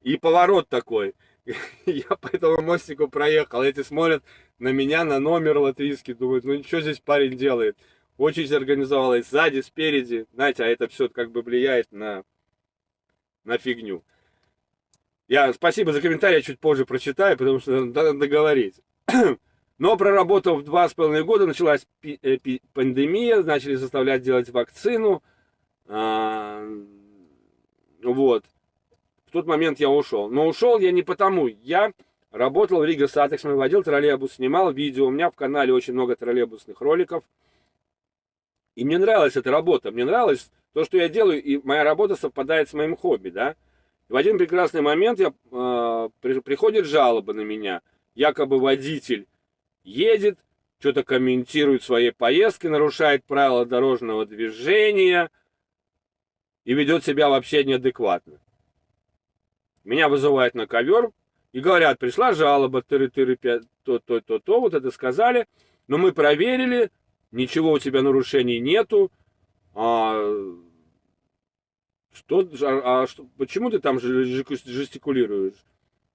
И поворот такой. Я по этому мостику проехал. Эти смотрят на меня, на номер латвийский, думают, ну что здесь парень делает? Очередь организовалась сзади, спереди. Знаете, а это все как бы влияет на фигню. Спасибо за комментарий, я чуть позже прочитаю, потому что надо договорить. Но проработав 2,5 года, началась пандемия, начали заставлять делать вакцину. Вот. В тот момент я ушел. Но ушел я не потому. Я работал в Рига Сатекс, водил троллейбус, снимал видео. У меня в канале очень много троллейбусных роликов. И мне нравилась эта работа. Мне нравилось то, что я делаю, и моя работа совпадает с моим хобби, да. И в один прекрасный момент приходит жалоба на меня. Якобы водитель едет, что-то комментирует своей поездкой, нарушает правила дорожного движения и ведет себя вообще неадекватно. Меня вызывают на ковер и говорят, пришла жалоба, то, вот это сказали, но мы проверили, ничего у тебя нарушений нету, почему ты там жестикулируешь?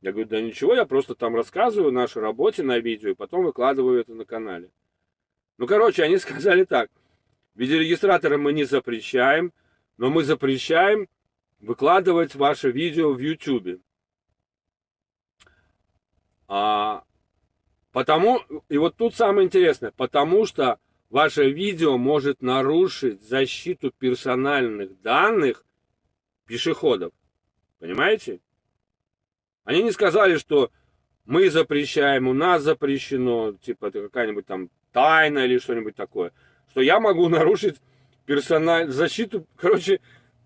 Я говорю, да ничего, я просто там рассказываю о нашей работе на видео, и потом выкладываю это на канале. Ну, короче, они сказали так, видеорегистраторы мы не запрещаем, но мы запрещаем выкладывать ваше видео в YouTube. И вот тут самое интересное, потому что ваше видео может нарушить защиту персональных данных пешеходов. Понимаете? Они не сказали, что мы запрещаем, у нас запрещено, типа это какая-нибудь там тайна или что-нибудь такое. Что я могу нарушить защиту,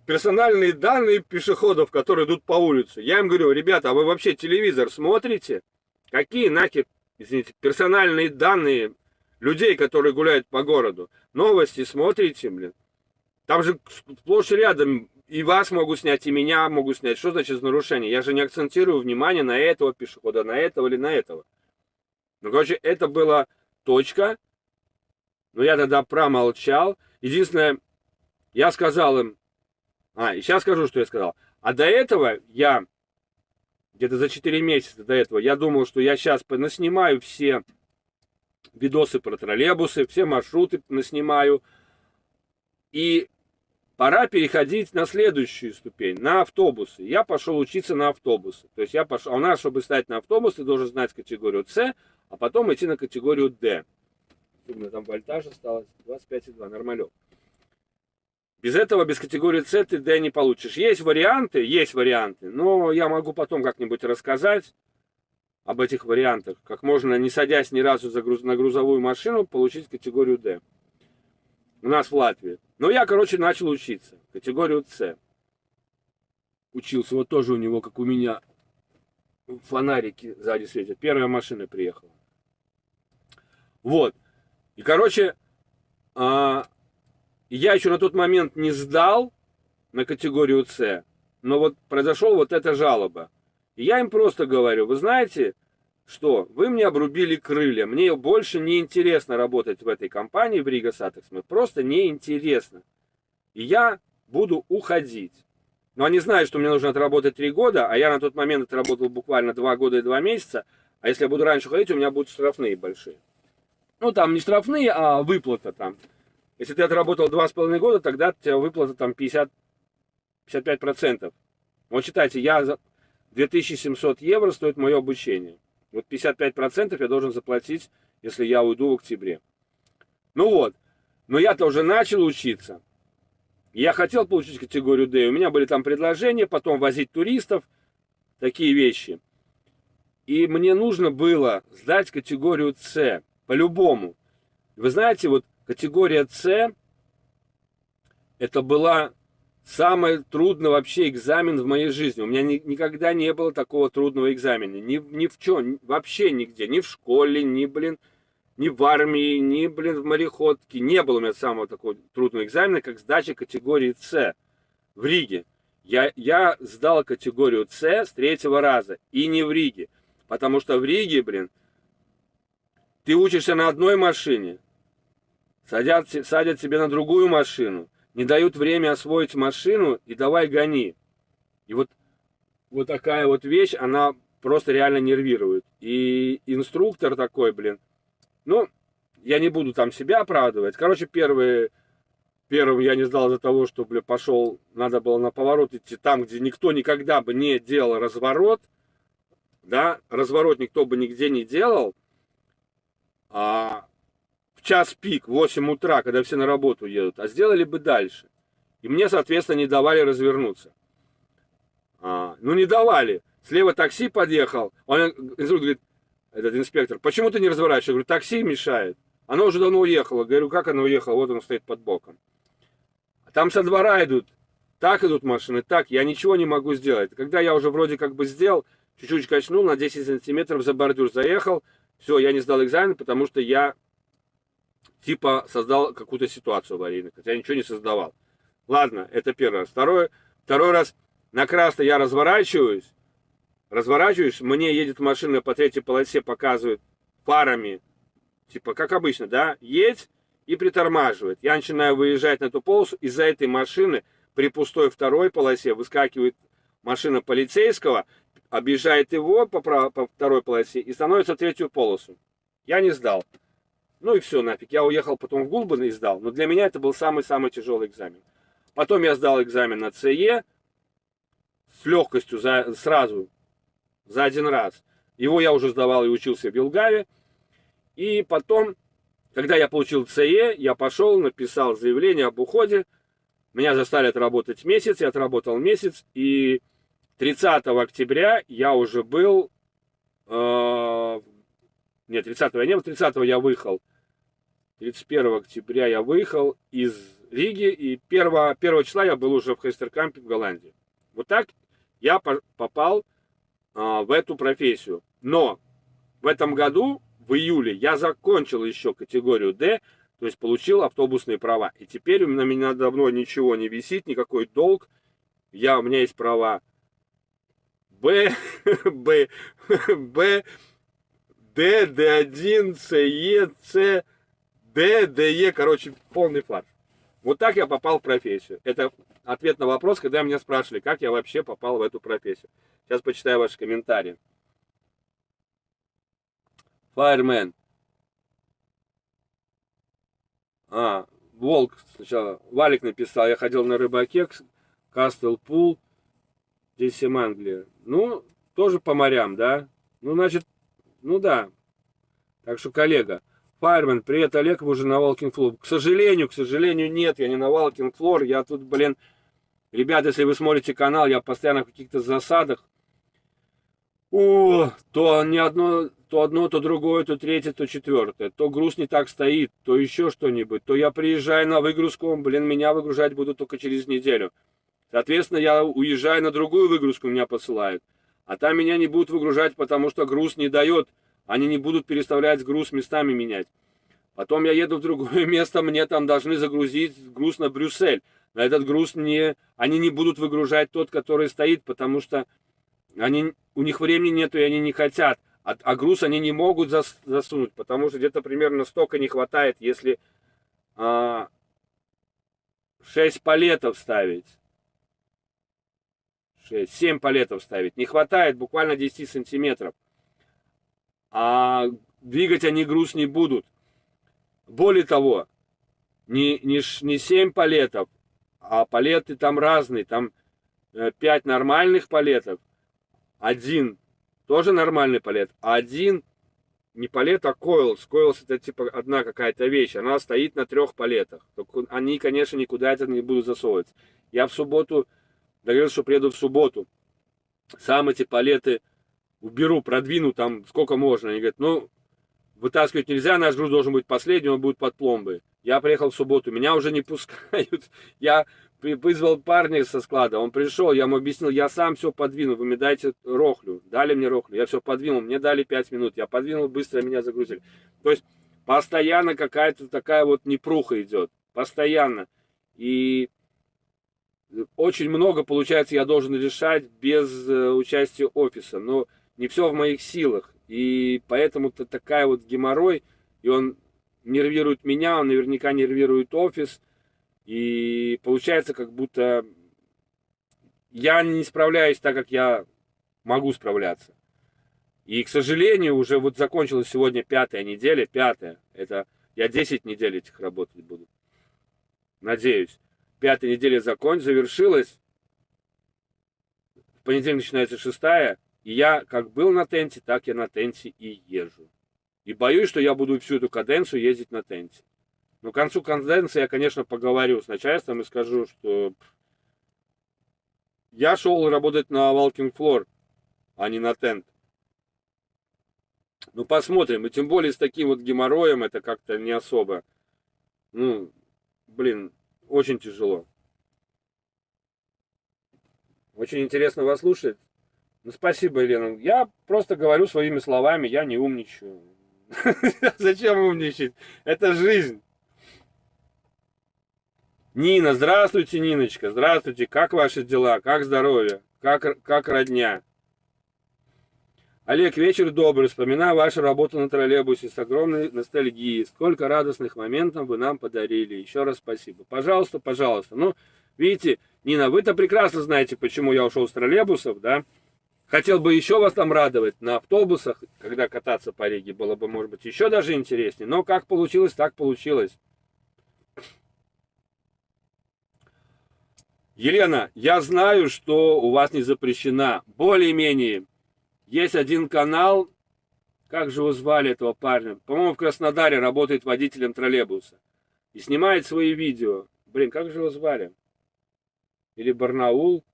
персональные данные пешеходов, которые идут по улице. Я им говорю, ребята, а вы вообще телевизор смотрите? Какие нахер, извините, персональные данные людей, которые гуляют по городу? Новости смотрите, блин? Там же сплошь и рядом и вас могут снять, и меня могут снять. Что значит нарушение? Я же не акцентирую внимание на этого пешехода, на этого или на этого. Ну, короче, это была точка. Но я тогда промолчал. Единственное, я сказал им, и сейчас скажу, что я сказал. А до этого я, где-то за 4 месяца до этого, я думал, что я сейчас наснимаю все видосы про троллейбусы, все маршруты наснимаю. И пора переходить на следующую ступень, на автобусы. Я пошел учиться на автобусы. То есть я пошел, у нас, чтобы стать на автобус, ты должен знать категорию С, а потом идти на категорию Д. У меня там вольтаж осталось 25,2, нормалек. Без этого, без категории С ты Д не получишь. Есть варианты, но я могу потом как-нибудь рассказать об этих вариантах. Как можно, не садясь ни разу на грузовую машину, получить категорию Д. У нас в Латвии. Но я, начал учиться. Категорию С. Учился. Вот тоже у него, как у меня, фонарики сзади светят. Первая машина приехала. Вот. И, я еще на тот момент не сдал на категорию С. Но вот произошел вот эта жалоба. И я им просто говорю, вы знаете, что вы мне обрубили крылья, мне больше не интересно работать в этой компании, в Рига Сатекс, просто не интересно. И я буду уходить. Но они знают, что мне нужно отработать 3 года, а я на тот момент отработал буквально 2 года и 2 месяца, а если я буду раньше уходить, у меня будут штрафные большие. Ну, там не штрафные, а выплата там. Если ты отработал 2,5 года, тогда у тебя выплата там 55%. Вот считайте, 2700 евро стоит мое обучение. Вот 55% я должен заплатить, если я уйду в октябре. Ну вот, но я-то уже начал учиться. Я хотел получить категорию D. У меня были там предложения, потом возить туристов, такие вещи. И мне нужно было сдать категорию C, по-любому. Вы знаете, вот категория C, это была самый трудный вообще экзамен в моей жизни. У меня никогда не было такого трудного экзамена. Ни в чем, вообще нигде. Ни в школе, ни в армии, ни, в мореходке. Не было у меня самого такого трудного экзамена, как сдача категории С в Риге. Я сдал категорию С с 3-го раза. И не в Риге. Потому что в Риге, ты учишься на одной машине. Садят тебе на другую машину. Не дают время освоить машину и давай гони. И вот такая вот вещь, она просто реально нервирует. И инструктор такой, ну, я не буду там себя оправдывать. Короче, первым я не сдал из-за того, что, пошел, надо было на поворот идти там, где никто никогда бы не делал разворот. Да, разворот никто бы нигде не делал. А в час пик, в 8 утра, когда все на работу едут, а сделали бы дальше. И мне, соответственно, не давали развернуться. Ну, не давали. Слева такси подъехал. Инструктор говорит, этот инспектор, почему ты не разворачиваешь? Я говорю, такси мешает. Оно уже давно уехало. Говорю, как оно уехало? Вот оно стоит под боком. А там со двора идут. Так идут машины, так. Я ничего не могу сделать. Когда я уже вроде как бы сделал, чуть-чуть качнул, на 10 сантиметров за бордюр заехал. Все, я не сдал экзамен, потому что я типа создал какую-то ситуацию аварийную. Хотя я ничего не создавал. Ладно, это первый раз. Второй раз. На красный я разворачиваюсь, мне едет машина по 3-й полосе, показывает фарами, типа как обычно, да, едь и притормаживает. Я начинаю выезжать на эту полосу, из-за этой машины при пустой 2-й полосе выскакивает машина полицейского, объезжает его по 2-й полосе и становится в 3-ю полосу. Я не сдал. Ну и все, нафиг. Я уехал потом в Гулбан и сдал. Но для меня это был самый-самый тяжелый экзамен. Потом я сдал экзамен на ЦЕ с легкостью сразу, за 1 раз. Его я уже сдавал и учился в Белгаве. И потом, когда я получил ЦЕ, я пошел, написал заявление об уходе. Меня заставили отработать месяц, я отработал месяц. И 30 октября я уже был... Нет, 30-го я не был, 30-го я выехал. 31 октября я выехал из Риги, и 1 числа я был уже в Хейстеркампе в Голландии. Вот так я попал в эту профессию. Но в этом году, в июле, я закончил еще категорию D, то есть получил автобусные права. И теперь на меня давно ничего не висит, никакой долг. У меня есть права Б, Д, Д1, СЕ, С, Д, ДЕ, короче, полный фарш. Вот так я попал в профессию. Это ответ на вопрос, когда меня спрашивали, как я вообще попал в эту профессию. Сейчас почитаю ваши комментарии. Fireman. Волк сначала. Валик написал, я ходил на рыбаке, Кастл Пул, здесь Англия. Ну, тоже по морям, да? Ну, значит, ну да. Так что, коллега. Fireman, привет, Олег, вы уже на Walking Floor. К сожалению, нет, я не на Walking Floor. Я тут, ребята, если вы смотрите канал, я постоянно в каких-то засадах. То одно, то другое, то третье, то четвертое. То груз не так стоит, то еще что-нибудь. То я приезжаю на выгрузку, меня выгружать будут только через неделю. Соответственно, я уезжаю на другую выгрузку, меня посылают. А там меня не будут выгружать, потому что груз не дает. Они не будут переставлять груз, местами менять. Потом я еду в другое место, мне там должны загрузить груз на Брюссель. На этот груз они не будут выгружать тот, который стоит, потому что У них времени нету, и они не хотят. А груз они не могут засунуть, потому что где-то примерно столько не хватает, если 6 палетов ставить. 7 палетов ставить. Не хватает буквально 10 сантиметров. А двигать они груз не будут. Более того, не 7 палетов, а палеты там разные. Там 5 нормальных палетов, один тоже нормальный палет, а один не палет, а койлс. Койлс это типа одна какая-то вещь. Она стоит на 3 палетах. Только они, конечно, никуда это не будут засовывать. Я в субботу договорился, что приеду в субботу. Сам эти палеты уберу, продвину там сколько можно. Они говорят, ну, вытаскивать нельзя, наш груз должен быть последний, он будет под пломбой. Я приехал в субботу, меня уже не пускают. Я вызвал парня со склада, он пришел, я ему объяснил, я сам все подвину, вы мне дайте рохлю. Дали мне рохлю, я все подвинул, мне дали 5 минут. Я подвинул, быстро меня загрузили. То есть постоянно какая-то такая вот непруха идет. Постоянно. И очень много, получается, я должен решать без участия офиса. Но не все в моих силах. И поэтому-то такая вот геморрой, и он нервирует меня, он наверняка нервирует офис. И получается, как будто я не справляюсь так, как я могу справляться. И, к сожалению, уже вот закончилась сегодня 5-я неделя. 5-я. Это я 10 недель этих работать буду. Надеюсь. 5-я неделя завершилась. В понедельник начинается 6-я. И я как был на тенте, так я на тенте и езжу. И боюсь, что я буду всю эту каденцию ездить на тенте. Но к концу каденции я, конечно, поговорю с начальством и скажу, что я шел работать на walking floor, а не на тент. Ну, посмотрим. И тем более с таким вот геморроем это как-то не особо. Ну, блин, очень тяжело. Очень интересно вас слушать. Ну, спасибо, Елена. Я просто говорю своими словами, я не умничаю. Зачем умничать? Это жизнь. Нина, здравствуйте, Ниночка. Здравствуйте. Как ваши дела? Как здоровье? Как родня? Олег, вечер добрый. Вспоминаю вашу работу на троллейбусе с огромной ностальгией. Сколько радостных моментов вы нам подарили. Еще раз спасибо. Пожалуйста, пожалуйста. Ну, видите, Нина, вы-то прекрасно знаете, почему я ушел с троллейбусов, да? Хотел бы еще вас там радовать на автобусах, когда кататься по Риге, было бы, может быть, еще даже интереснее. Но как получилось, так получилось. Елена, я знаю, что у вас не запрещена. Более-менее. Есть один канал, как же его звали, этого парня? По-моему, в Краснодаре работает водителем троллейбуса. И снимает свои видео. Блин, как же его звали? Или Барнаул?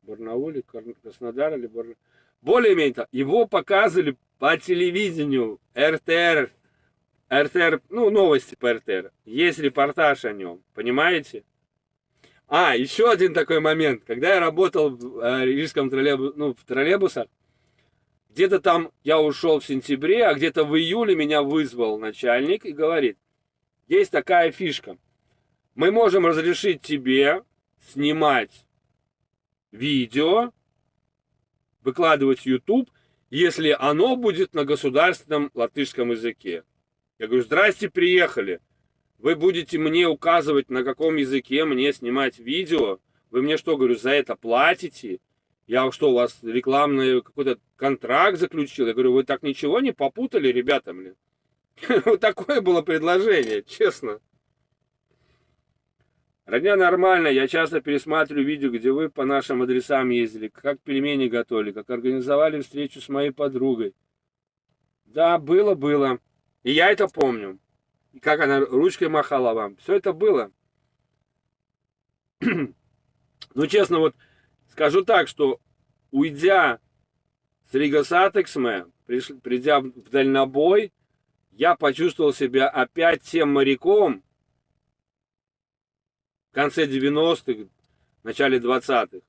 Барнаул, или Краснодар, или Барнаул. Более-менее, его показывали по телевидению, РТР, ну, новости по РТР. Есть репортаж о нем, понимаете? А, еще один такой момент. Когда я работал в рижском в троллейбусах, где-то там я ушел в сентябре, а где-то в июле меня вызвал начальник и говорит, есть такая фишка. Мы можем разрешить тебе снимать видео, выкладывать в YouTube, если оно будет на государственном латышском языке. Я говорю, здрасте, приехали. Вы будете мне указывать, на каком языке мне снимать видео. Вы мне что, говорю, за это платите? Я что, у вас рекламный какой-то контракт заключил? Я говорю, вы так ничего не попутали, ребята, блин? Вот такое было предложение, честно. Родня нормально, я часто пересматриваю видео, где вы по нашим адресам ездили, как пельмени готовили, как организовали встречу с моей подругой. Да, было. И я это помню. И как она ручкой махала вам. Все это было. Ну, честно, вот скажу так, что уйдя с Рига Сатексме, придя в дальнобой, я почувствовал себя опять тем моряком в конце 90-х, начале 20-х,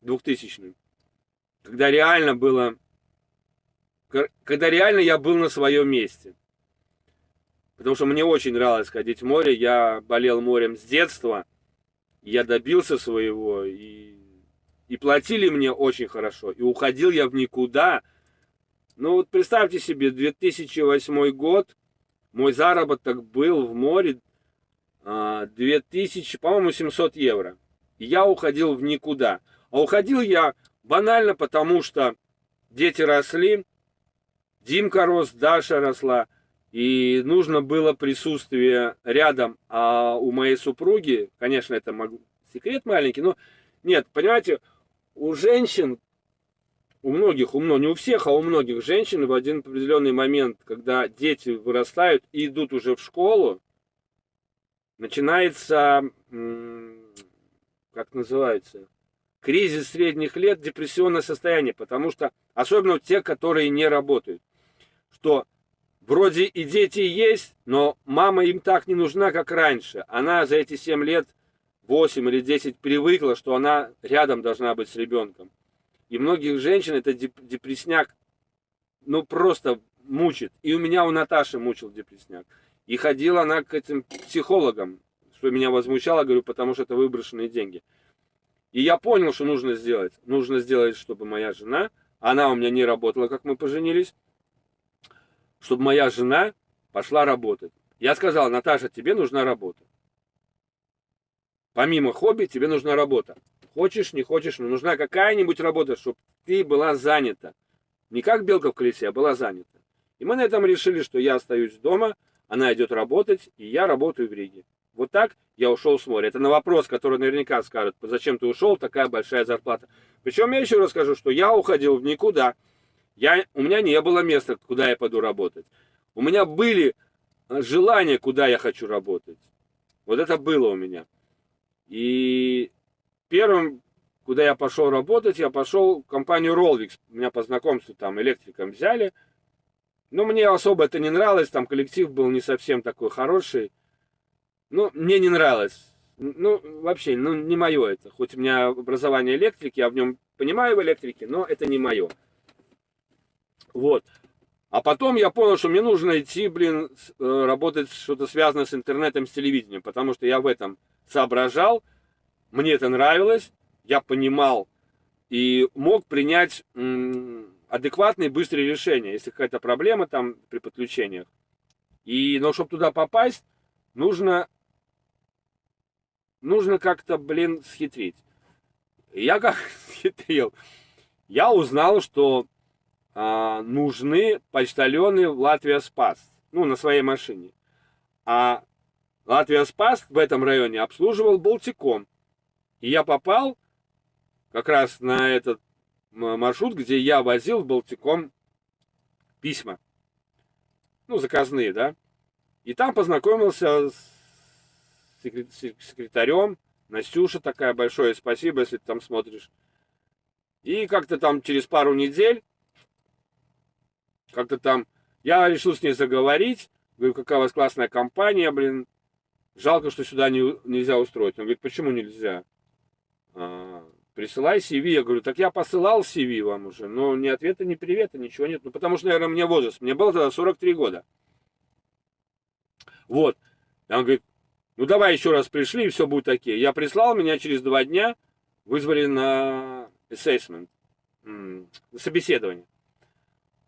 2000-х, когда реально я был на своем месте. Потому что мне очень нравилось ходить в море, я болел морем с детства, я добился своего, и И платили мне очень хорошо. И уходил я в никуда. Ну вот представьте себе, 2008 год, мой заработок был в море 2000, по-моему, 700 евро. И я уходил в никуда. А уходил я банально потому, что дети росли, Димка рос, Даша росла, и нужно было присутствие рядом. А у моей супруги, конечно, это секрет маленький, но нет, понимаете, у женщин, не у всех, а у многих женщин в один определенный момент, когда дети вырастают и идут уже в школу, начинается, как называется, кризис средних лет, депрессионное состояние, потому что, особенно те, которые не работают, что вроде и дети есть, но мама им так не нужна, как раньше. Она за эти 7 лет, 8 или 10 привыкла, что она рядом должна быть с ребенком. И многих женщин это депрессняк, ну, просто мучит. И у Наташи мучил депрессняк. И ходила она к этим психологам, что меня возмущало, говорю, потому что это выброшенные деньги. И я понял, что нужно сделать. Нужно сделать, чтобы моя жена, она у меня не работала, как мы поженились, чтобы моя жена пошла работать. Я сказал, Наташа, тебе нужна работа. Помимо хобби, тебе нужна работа. Хочешь, не хочешь, но нужна какая-нибудь работа, чтобы ты была занята. Не как белка в колесе, а была занята. И мы на этом решили, что я остаюсь дома, она идет работать, и я работаю в Риге. Вот так я ушел с моря. Это на вопрос, который наверняка скажут, зачем ты ушел, такая большая зарплата. Причем я еще раз скажу, что я уходил в никуда. У меня не было места, куда я пойду работать. У меня были желания, куда я хочу работать. Вот это было у меня. И первым, куда я пошел работать, я пошел в компанию Rollvix. Меня по знакомству там электриком взяли. Но мне особо это не нравилось. Там коллектив был не совсем такой хороший. Ну, мне не нравилось. Ну, вообще, не мое это. Хоть у меня образование электрики, я в нем понимаю в электрике, но это не мое. Вот. А потом я понял, что мне нужно идти, работать что-то связанное с интернетом, с телевидением, потому что я в этом соображал, мне это нравилось, я понимал и мог принять адекватные, быстрые решения, если какая-то проблема там при подключениях. Но чтобы туда попасть, нужно как-то, схитрить. Я как схитрил? Я узнал, что нужны почтальоны в Латвия Спас, на своей машине. А Латвия Спас в этом районе обслуживал Балтиком. И я попал как раз на этот маршрут, где я возил в Балтиком письма. Заказные, да. И там познакомился с секретарем. Настюша такая, большое спасибо, если ты там смотришь. И как-то там через пару недель я решил с ней заговорить. Говорю, какая у вас классная компания, жалко, что сюда нельзя устроить. Он говорит, почему нельзя? Присылай CV. Я говорю, так я посылал CV вам уже, но ни ответа, ни привета, ничего нет. Потому что, наверное, мне возраст. Мне было тогда 43 года. Вот. И он говорит, давай еще раз пришли, и все будет окей. Я прислал, меня через 2 дня вызвали на assessment, на собеседование.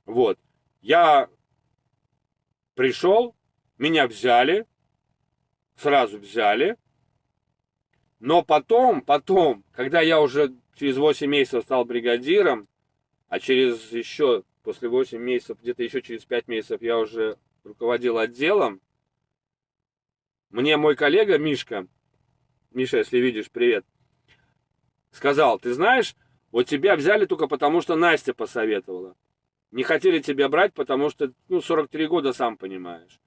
Вот. Я пришел, меня взяли, сразу взяли, но потом, когда я уже через 8 месяцев стал бригадиром, а после 8 месяцев, где-то еще через 5 месяцев я уже руководил отделом, мне мой коллега Миша, если видишь, привет, сказал, ты знаешь, вот тебя взяли только потому, что Настя посоветовала. Не хотели тебя брать, потому что, 43 года, сам понимаешь.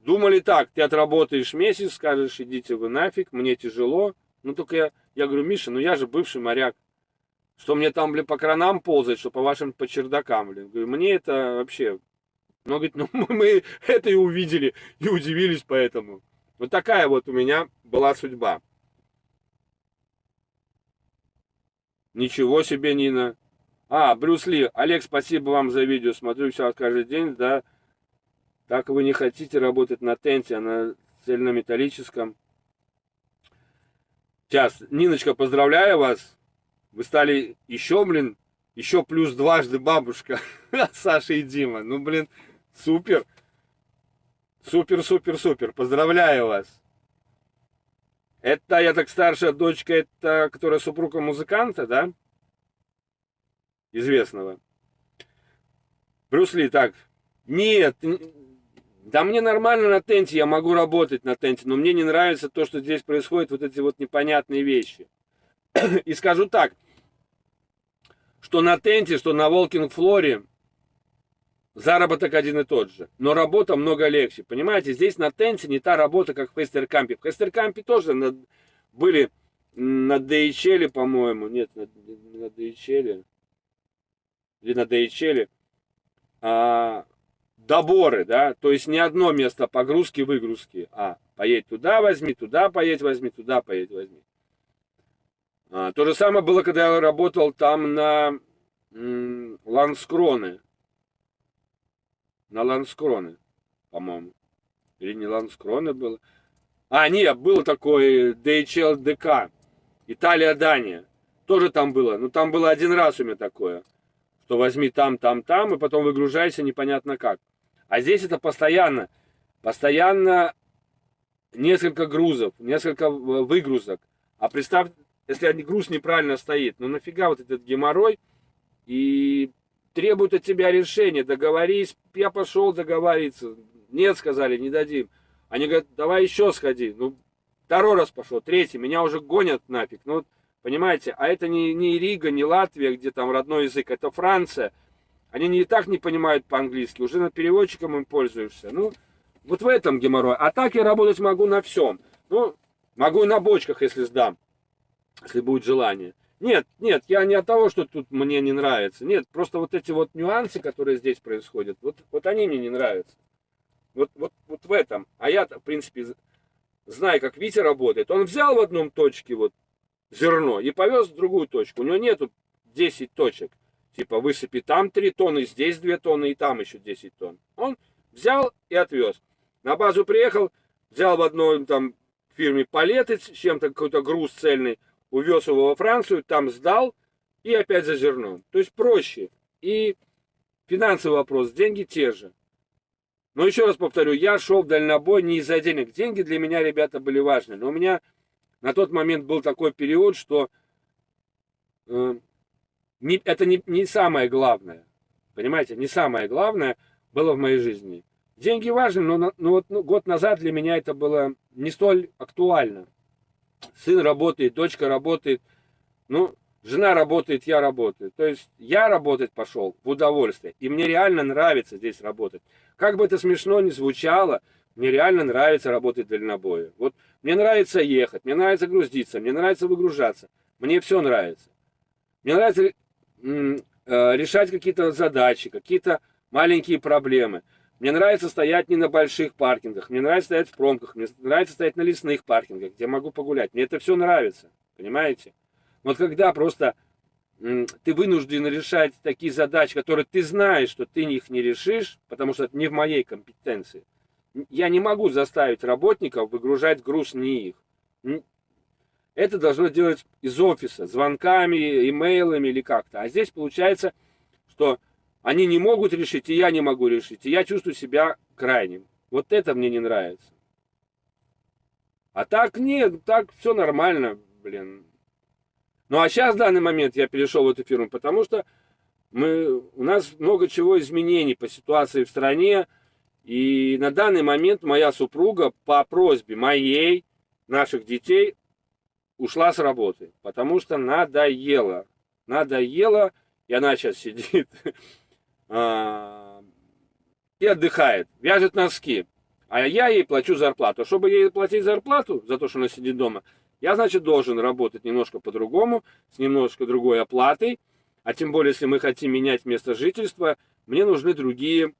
Думали так, ты отработаешь месяц, скажешь, идите вы нафиг, мне тяжело. Только я говорю, Миша, я же бывший моряк. Что мне там, по кранам ползать, что по чердакам, Говорю, мне это вообще... Он говорит, мы это и увидели, и удивились поэтому. Вот такая вот у меня была судьба. Ничего себе, Нина. Брюс Ли. Олег, спасибо вам за видео. Смотрю все каждый день, да. Так вы не хотите работать на тенте, а на цельнометаллическом. Сейчас, Ниночка, поздравляю вас. Вы стали еще, блин, еще плюс дважды бабушка Саша и Дима. Ну, блин, супер. Супер, супер, супер. Поздравляю вас. Это, я так, старшая дочка, это, которая супруга музыканта, да? Известного. Брюс Ли, так. Нет, да мне нормально на тенте, я могу работать на тенте, но мне не нравится то, что здесь происходит, вот эти вот непонятные вещи. И скажу так, что на тенте, что на волкинг-флоре заработок один и тот же, но работа много легче. Понимаете, здесь на тенте не та работа, как в Хестеркампе. В Хестеркампе тоже были на DHL, по-моему, нет, на DHL, или на DHL, доборы, да, то есть не одно место погрузки-выгрузки, а поедь туда, возьми, туда поедь, возьми, туда поедь, возьми. То же самое было, когда я работал там на Ланскроне. На Ланскроне, по-моему. Или не Ланскроне было. Нет, был такой DHL ДК. Италия-Дания. Тоже там было. Но там было один раз у меня такое. Что возьми там, там, там, и потом выгружайся непонятно как. А здесь это постоянно. Постоянно несколько грузов, несколько выгрузок. А представь, если груз неправильно стоит, ну нафига вот этот геморрой, и требуют от тебя решения, договорись, я пошел договориться, нет, сказали, не дадим. Они говорят, давай еще сходи, ну второй раз пошел, третий, меня уже гонят нафиг, ну понимаете, а это не Рига, не Латвия, где там родной язык, это Франция, они не так не понимают по-английски, уже над переводчиком им пользуешься, ну вот в этом геморрой, а так я работать могу на всем, ну могу и на бочках, если сдам. Если будет желание. Нет, нет, я не от того, что тут мне не нравится. Нет, просто вот эти вот нюансы, которые здесь происходят, вот они мне не нравятся. Вот в этом. А я, в принципе, знаю, как Витя работает. Он взял в одном точке вот зерно и повез в другую точку. У него нету 10 точек. Типа высыпи там 3 тонны, здесь 2 тонны и там еще 10 тонн. Он взял и отвез. На базу приехал, взял в одной там фирме палеты с чем-то, какой-то груз цельный, увез его во Францию, там сдал и опять за зерном. То есть проще. И финансовый вопрос, деньги те же. Но еще раз повторю, я шел в дальнобой не из-за денег. Деньги для меня, ребята, были важны. Но у меня на тот момент был такой период, что это не самое главное. Понимаете, не самое главное было в моей жизни. Деньги важны, но год назад для меня это было не столь актуально. Сын работает, дочка работает, ну, жена работает, я работаю. То есть я работать пошел в удовольствие. И мне реально нравится здесь работать. Как бы это смешно ни звучало, мне реально нравится работать в дальнобое. Вот мне нравится ехать, мне нравится грузиться, мне нравится выгружаться. Мне все нравится. Мне нравится решать какие-то задачи, какие-то маленькие проблемы. Мне нравится стоять не на больших паркингах, мне нравится стоять в промках, мне нравится стоять на лесных паркингах, где я могу погулять. Мне это все нравится, понимаете? Вот когда просто ты вынужден решать такие задачи, которые ты знаешь, что ты их не решишь, потому что это не в моей компетенции. Я не могу заставить работников выгружать груз не их. Это должно делать из офиса, звонками, имейлами или как-то. А здесь получается, что они не могут решить, и я не могу решить. И я чувствую себя крайним. Вот это мне не нравится. А так нет, так все нормально, блин. Ну а сейчас в данный момент я перешел в эту фирму, потому что у нас много чего изменений по ситуации в стране. И на данный момент моя супруга по просьбе моей, наших детей, ушла с работы. Потому что надоело. Надоело, и она сейчас сидит и отдыхает, вяжет носки. А я ей плачу зарплату. Чтобы ей платить зарплату за то, что она сидит дома, я, значит, должен работать немножко по-другому, с немножко другой оплатой. А тем более, если мы хотим менять место жительства, мне нужны другие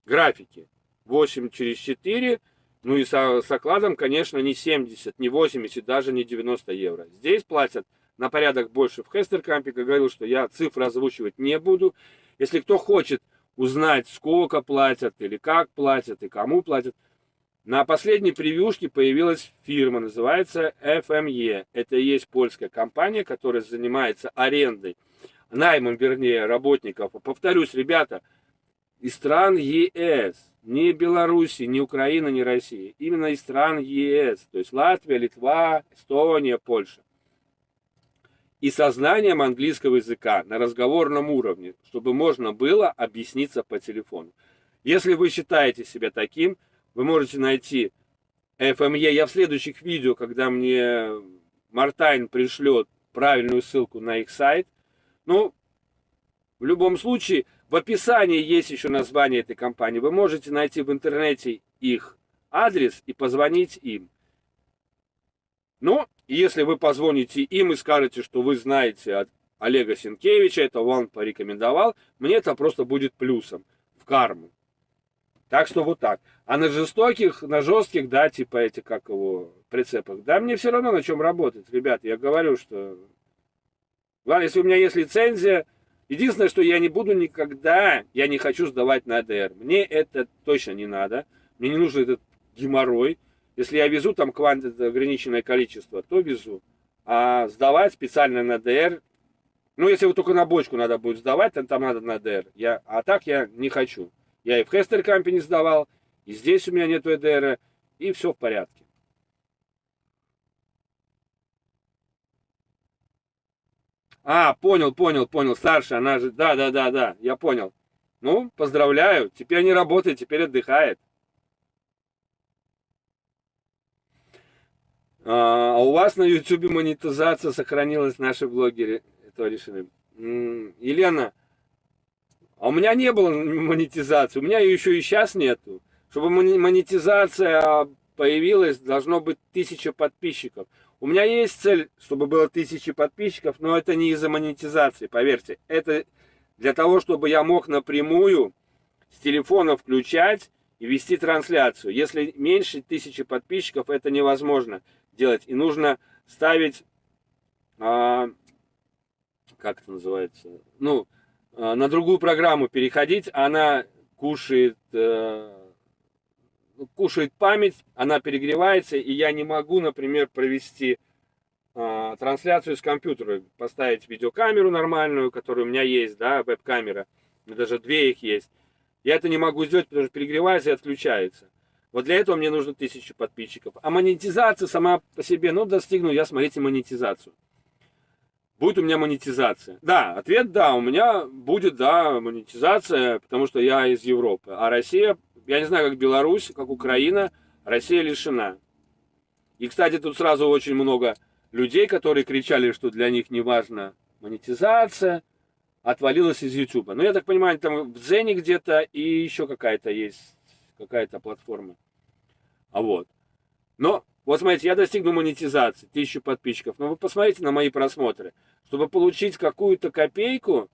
графики. 8 через 4, ну и с окладом, конечно, не 70, не 80, даже не 90 евро. Здесь платят на порядок больше. В Хестеркампе, как говорил, что я цифры озвучивать не буду. Если кто хочет узнать, сколько платят, или как платят, и кому платят, На последней превьюшке появилась фирма, называется FME. Это и есть польская компания, которая занимается арендой, наймом, вернее, работников. Повторюсь, ребята, из стран ЕС, не Беларуси, не Украина, не Россия, именно из стран ЕС, то есть Латвия, Литва, Эстония, Польша. И со знанием английского языка на разговорном уровне, чтобы можно было объясниться по телефону. Если вы считаете себя таким, вы можете найти FME. Я в следующих видео, когда мне Мартайн пришлет правильную ссылку на их сайт, ну, в любом случае, в описании есть еще название этой компании. Вы можете найти в интернете их адрес и позвонить им. Ну, если вы позвоните им и скажете, что вы знаете от Олега Сенкевича, это он порекомендовал, мне это просто будет плюсом в карму. Так что вот так. А на жестких, да, типа эти, как его, прицепах, да, мне все равно на чем работать, ребят. Я говорю, что... Главное, если у меня есть лицензия, единственное, что я не буду никогда, я не хочу сдавать на АДР. Мне это точно не надо. Мне не нужен этот геморрой. Если я везу там ограниченное количество, то везу. А сдавать специально на АДР, ну, если вот только на бочку надо будет сдавать, то там надо на АДР. А так я не хочу. Я и в Хестер Кампе сдавал, и здесь у меня нету АДР, и все в порядке. Понял. Старшая, она же... Да, я понял. Ну, поздравляю, теперь не работает, теперь отдыхает. А у вас на YouTube монетизация сохранилась, наши блогеры это решили. Елена, а у меня не было монетизации, у меня ее еще и сейчас нету. Чтобы монетизация появилась, должно быть 1000 подписчиков. У меня есть цель, чтобы было 1000 подписчиков, но это не из-за монетизации, поверьте. Это для того, чтобы я мог напрямую с телефона включать и вести трансляцию. Если меньше 1000 подписчиков, это невозможно делать. И нужно ставить, как это называется, ну, на другую программу переходить. Она кушает память, она перегревается, и я не могу, например, провести трансляцию с компьютера, поставить видеокамеру нормальную, которая у меня есть, да, веб-камера, даже 2 их есть. Я это не могу сделать, потому что перегревается и отключается. Вот для этого мне нужно 1000 подписчиков. А монетизация сама по себе, ну, достигну я, смотрите, монетизацию. Будет у меня монетизация. Да, ответ да, у меня будет, да, монетизация, потому что я из Европы. А Россия, я не знаю, как Беларусь, как Украина, Россия лишена. И, кстати, тут сразу очень много людей, которые кричали, что для них не важна монетизация, отвалилась из YouTube. Но я так понимаю, там в Дзене где-то и еще какая-то есть, какая-то платформа. А вот. Но, вот смотрите, я достигну монетизации, 1000 подписчиков. Но вы посмотрите на мои просмотры. Чтобы получить какую-то копейку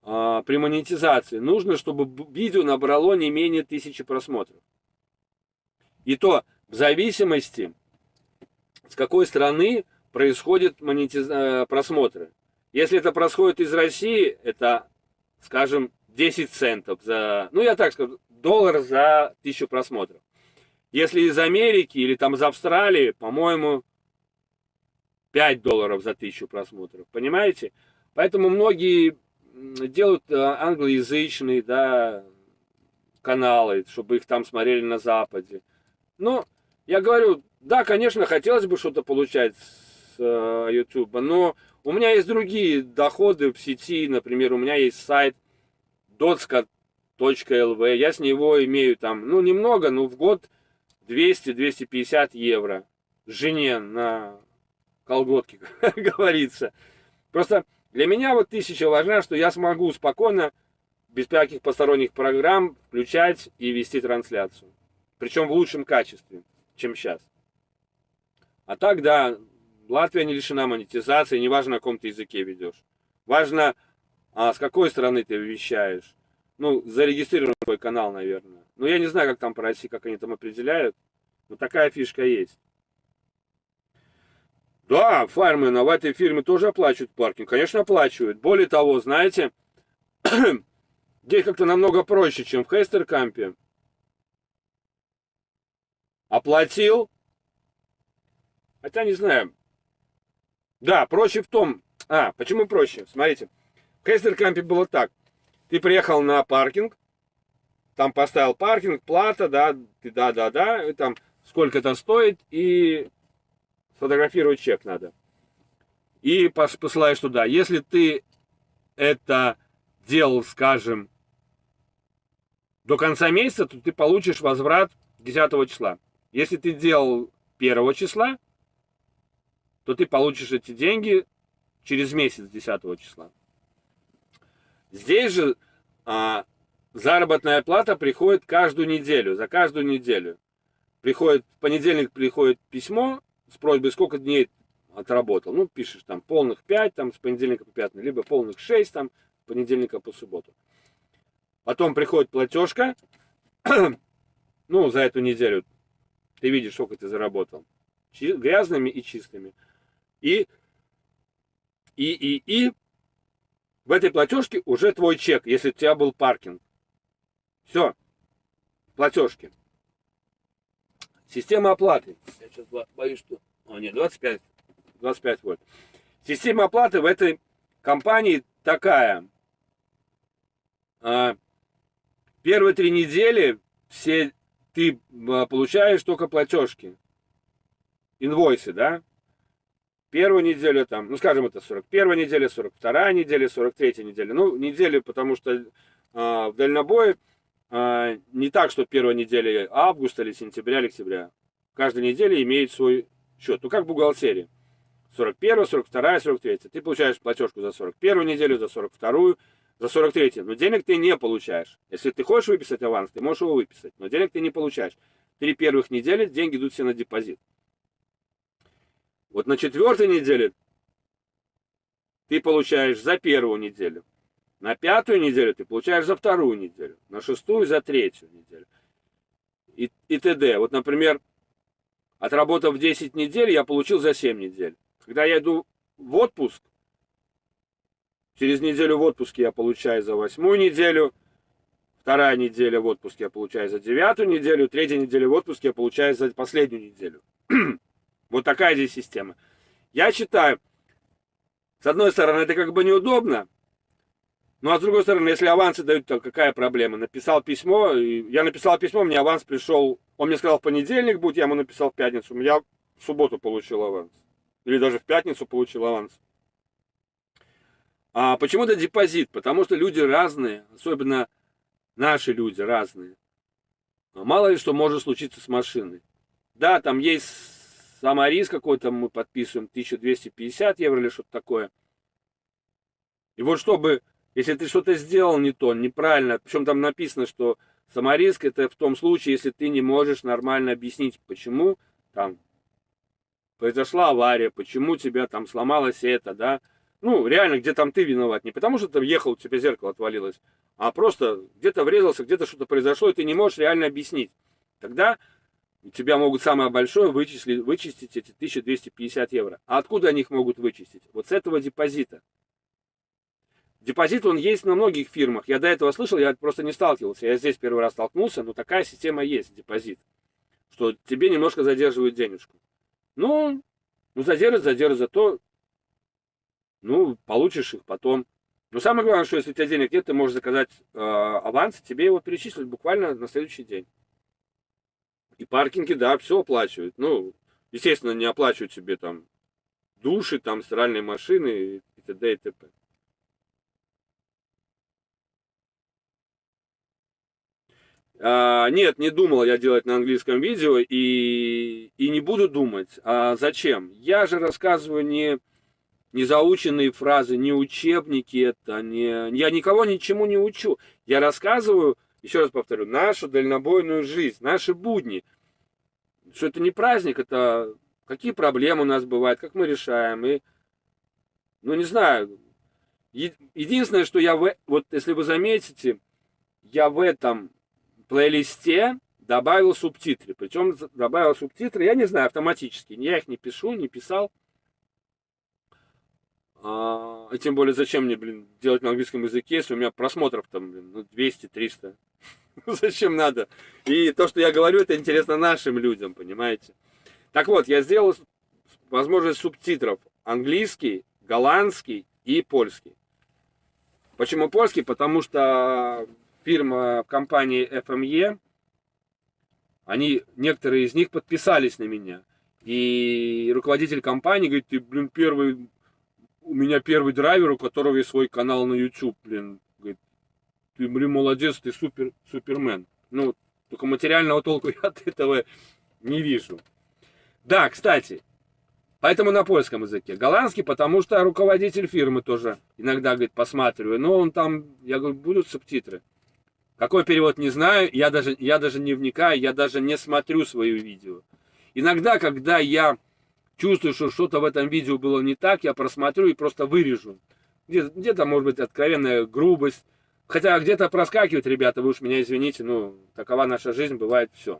при монетизации, нужно, чтобы видео набрало не менее 1000 просмотров. И то в зависимости, с какой страны происходят просмотры. Если это происходит из России, это, скажем, 10 центов за, ну я так скажу, $1 за 1000 просмотров. Если из Америки или там из Австралии, по-моему, $5 за 1000 просмотров. Понимаете? Поэтому многие делают англоязычные, да, каналы, чтобы их там смотрели на Западе. Ну, я говорю, да, конечно, хотелось бы что-то получать с YouTube, но у меня есть другие доходы в сети. Например, у меня есть сайт dotska.lv. Я с него имею там, ну, немного, но в год 200-250 евро жене на колготки, как говорится. Просто для меня вот 1000 важна, что я смогу спокойно, без всяких посторонних программ, включать и вести трансляцию. Причем в лучшем качестве, чем сейчас. А так, да, Латвия не лишена монетизации, неважно, на каком ты языке ведешь. Важно, с какой стороны ты вещаешь. Ну, зарегистрирован твой канал, наверное. Но я не знаю, как там по России, как они там определяют. Но такая фишка есть. Да, Fireman, а в этой фирме тоже оплачивают паркинг? Конечно, оплачивают. Более того, знаете, здесь как-то намного проще, чем в Хестеркампе. оплатил. Хотя не знаю. Да, проще в том... почему проще? Смотрите, в Кэстеркампе было так. Ты приехал на паркинг, там поставил паркинг, плата, да, и там сколько это стоит, и сфотографировать чек надо. И посылаешь туда. Если ты это делал, скажем, до конца месяца, то ты получишь возврат 10 числа. Если ты делал 1 числа, то ты получишь эти деньги через месяц 10 числа. Здесь же заработная плата приходит каждую неделю, за каждую неделю. В понедельник приходит письмо с просьбой, сколько дней отработал. Ну, пишешь там полных 5, там, с понедельника по пятницу, либо полных 6, там, с понедельника по субботу. Потом приходит платежка, ну, за эту неделю ты видишь, сколько ты заработал. Грязными и чистыми. И в этой платежке уже твой чек, если у тебя был паркинг. Все, платежки. Система оплаты. Я сейчас боюсь, что... нет, 25 вольт. Система оплаты в этой компании такая. Первые 3 недели все ты получаешь только платежки. Инвойсы, да? Первую неделю там, ну скажем, это 41 неделя, 42 неделя, 43 неделя. Ну, недели, потому что в дальнобое не так, что первая неделя августа или сентября или октября. Каждая неделя имеет свой счет. Ну, как в бухгалтерии. 41, 42, 43. Ты получаешь платежку за 41 неделю, за 42, за 43. Но денег ты не получаешь. Если ты хочешь выписать аванс, ты можешь его выписать. Но денег ты не получаешь. 3 первых недели деньги идут все на депозит. Вот на 4-й неделе ты получаешь за 1-ю неделю. На 5-ю неделю ты получаешь за 2-ю неделю. На 6-ю за 3-ю неделю. И т.д. Вот, например, отработав 10 недель, я получил за 7 недель. Когда я иду в отпуск, через неделю в отпуске я получаю за 8-ю неделю, 2-я неделя в отпуске я получаю за 9-ю неделю, 3-я неделя в отпуске я получаю за последнюю неделю. Вот такая здесь система. Я считаю, с одной стороны, это как бы неудобно, ну а с другой стороны, если авансы дают, то какая проблема? Написал письмо, я написал письмо, мне аванс пришел, он мне сказал в понедельник будет, я ему написал в пятницу, я в субботу получил аванс. Или даже в пятницу получил аванс. А почему-то депозит, потому что люди разные, особенно наши люди разные. Мало ли что может случиться с машиной. Да, там есть саморез какой-то, мы подписываем 1250 евро или что-то такое. И вот чтобы, если ты что-то сделал не то, неправильно, причем там написано, что самориск это в том случае, если ты не можешь нормально объяснить, почему там произошла авария, почему тебя там сломалось это, да. Ну, реально, где там ты виноват. Не потому что ты ехал, у тебя зеркало отвалилось, а просто где-то врезался, где-то что-то произошло, и ты не можешь реально объяснить. Тогда у тебя могут самое большое вычистить эти 1250 евро. А откуда они их могут вычистить? Вот с этого депозита. Депозит, он есть на многих фирмах. Я до этого слышал, я просто не сталкивался. Я здесь первый раз столкнулся, но такая система есть, депозит. Что тебе немножко задерживают денежку. Ну задерживают, зато, получишь их потом. Но самое главное, что если у тебя денег нет, ты можешь заказать аванс, тебе его перечислят буквально на следующий день. И паркинги, да, все оплачивают. Ну, естественно, не оплачивают себе там души, там стиральные машины и т.д. и т.п. Нет, не думал я делать на английском видео и не буду думать. А зачем? Я же рассказываю не заученные фразы, не учебники это, я никого ничему не учу. Я рассказываю, еще раз повторю, нашу дальнобойную жизнь, наши будни. Что это не праздник, это какие проблемы у нас бывают, как мы решаем. И, не знаю. Единственное, что вот если вы заметите, я в этом плейлисте добавил субтитры. Причем добавил субтитры, я не знаю, автоматически. Я их не пишу, не писал. И тем более, зачем мне, блин, делать на английском языке, если у меня просмотров там, блин, ну, 200-300. Зачем надо? И то, что я говорю, это интересно нашим людям, понимаете? Так вот, я сделал возможность субтитров английский, голландский и польский. Почему польский? Потому что фирма компании FME, некоторые из них подписались на меня. И руководитель компании говорит, ты, блин, у меня первый драйвер, у которого есть свой канал на YouTube, блин. Говорит, ты, блин, молодец, ты супермен. Ну, только материального толку я от этого не вижу. Да, кстати, поэтому на польском языке. Голландский, потому что руководитель фирмы тоже иногда, говорит, посматриваю. Но он там, я говорю, будут субтитры. Какой перевод, не знаю, я даже не вникаю, я даже не смотрю свои видео. Иногда, когда я чувствую, что что-то в этом видео было не так, я просмотрю и просто вырежу. Где-то, может быть, откровенная грубость. Хотя где-то проскакивает, ребята, вы уж меня извините, ну, такова наша жизнь, бывает все.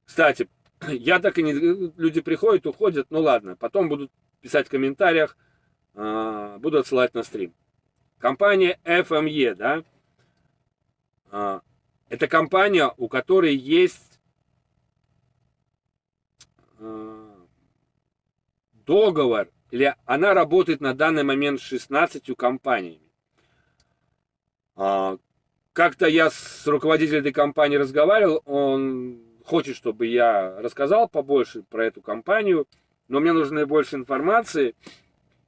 Кстати, я так и не... Люди приходят, уходят, ну ладно. Потом будут писать в комментариях, буду отсылать на стрим. Компания FME, да? Это компания, у которой есть договор, или она работает на данный момент с 16 компаниями. Как-то я с руководителем этой компании разговаривал, он хочет, чтобы я рассказал побольше про эту компанию, но мне нужно больше информации.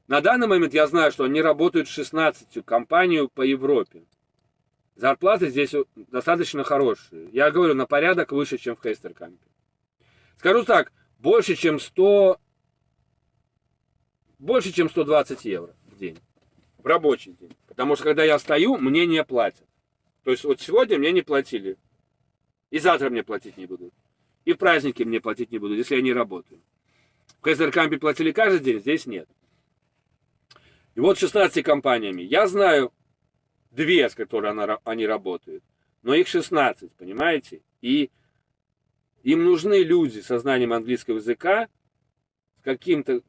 На данный момент я знаю, что они работают с 16 компаниями по Европе. Зарплаты здесь достаточно хорошие. Я говорю, на порядок выше, чем в Хестеркампе. Скажу так, больше, чем 120 евро в день. В рабочий день. Потому что, когда я стою, мне не платят. То есть, вот сегодня мне не платили. И завтра мне платить не будут. И в праздники мне платить не будут, если я не работаю. В Хестеркампе платили каждый день, здесь нет. И вот 16 компаниями. Я знаю 2, с которыми они работают. Но их 16, понимаете? И им нужны люди со знанием английского языка, с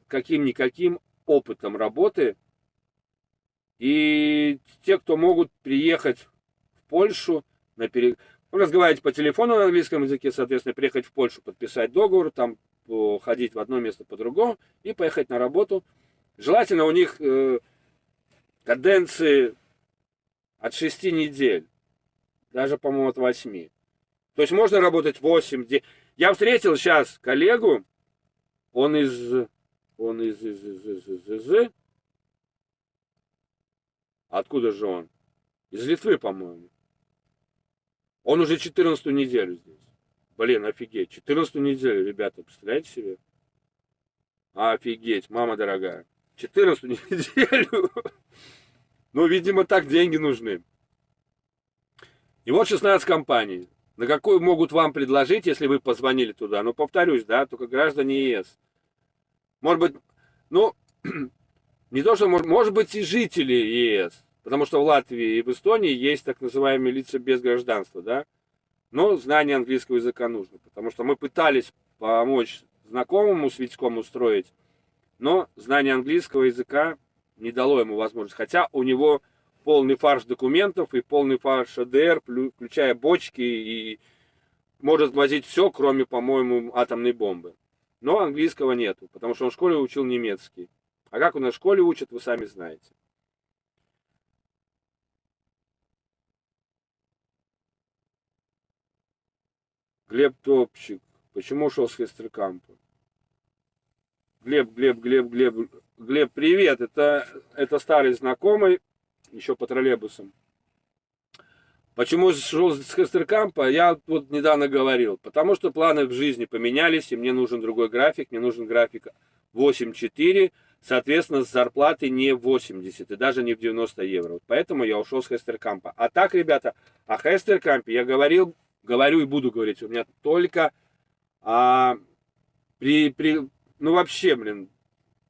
каким-никаким опытом работы. И те, кто могут приехать в Польшу, разговаривать по телефону на английском языке, соответственно, приехать в Польшу, подписать договор, там ходить в одно место по другому и поехать на работу. Желательно у них каденции от 6 недель, даже, по-моему, от 8. То есть можно работать 8 дней. Я встретил сейчас коллегу, он из откуда же он? Из Литвы, по-моему. Он уже 14-ю неделю здесь. Блин, офигеть. 14-ю неделю, ребята, представляете себе? Офигеть, мама дорогая. 14-ю неделю. Ну, видимо, так деньги нужны. И вот 16 компаний. На какую могут вам предложить, если вы позвонили туда? Ну, повторюсь, да, только граждане ЕС. Может быть, ну, не то, что может быть и жители ЕС. Потому что в Латвии и в Эстонии есть так называемые лица без гражданства, да. Но знание английского языка нужно. Потому что мы пытались помочь знакомому Свитькому устроить, но знание английского языка не дало ему возможность. Хотя у него полный фарш документов и полный фарш АДР, включая бочки, и может возить все, кроме, по-моему, атомной бомбы. Но английского нету, потому что он в школе учил немецкий. А как у нас в школе учат, вы сами знаете. Глеб Топчик. Почему ушел с Хестеркампа? Глеб, привет. Это старый знакомый, еще по троллейбусам. Почему шел с Хестеркампа, я вот недавно говорил. Потому что планы в жизни поменялись, и мне нужен другой график. Мне нужен график 8-4, соответственно, с зарплатой не 80 и даже не в 90 евро. Поэтому я ушел с Хестеркампа. А так, ребята, о Хестеркампе я говорю и буду говорить. У меня только ну вообще, блин,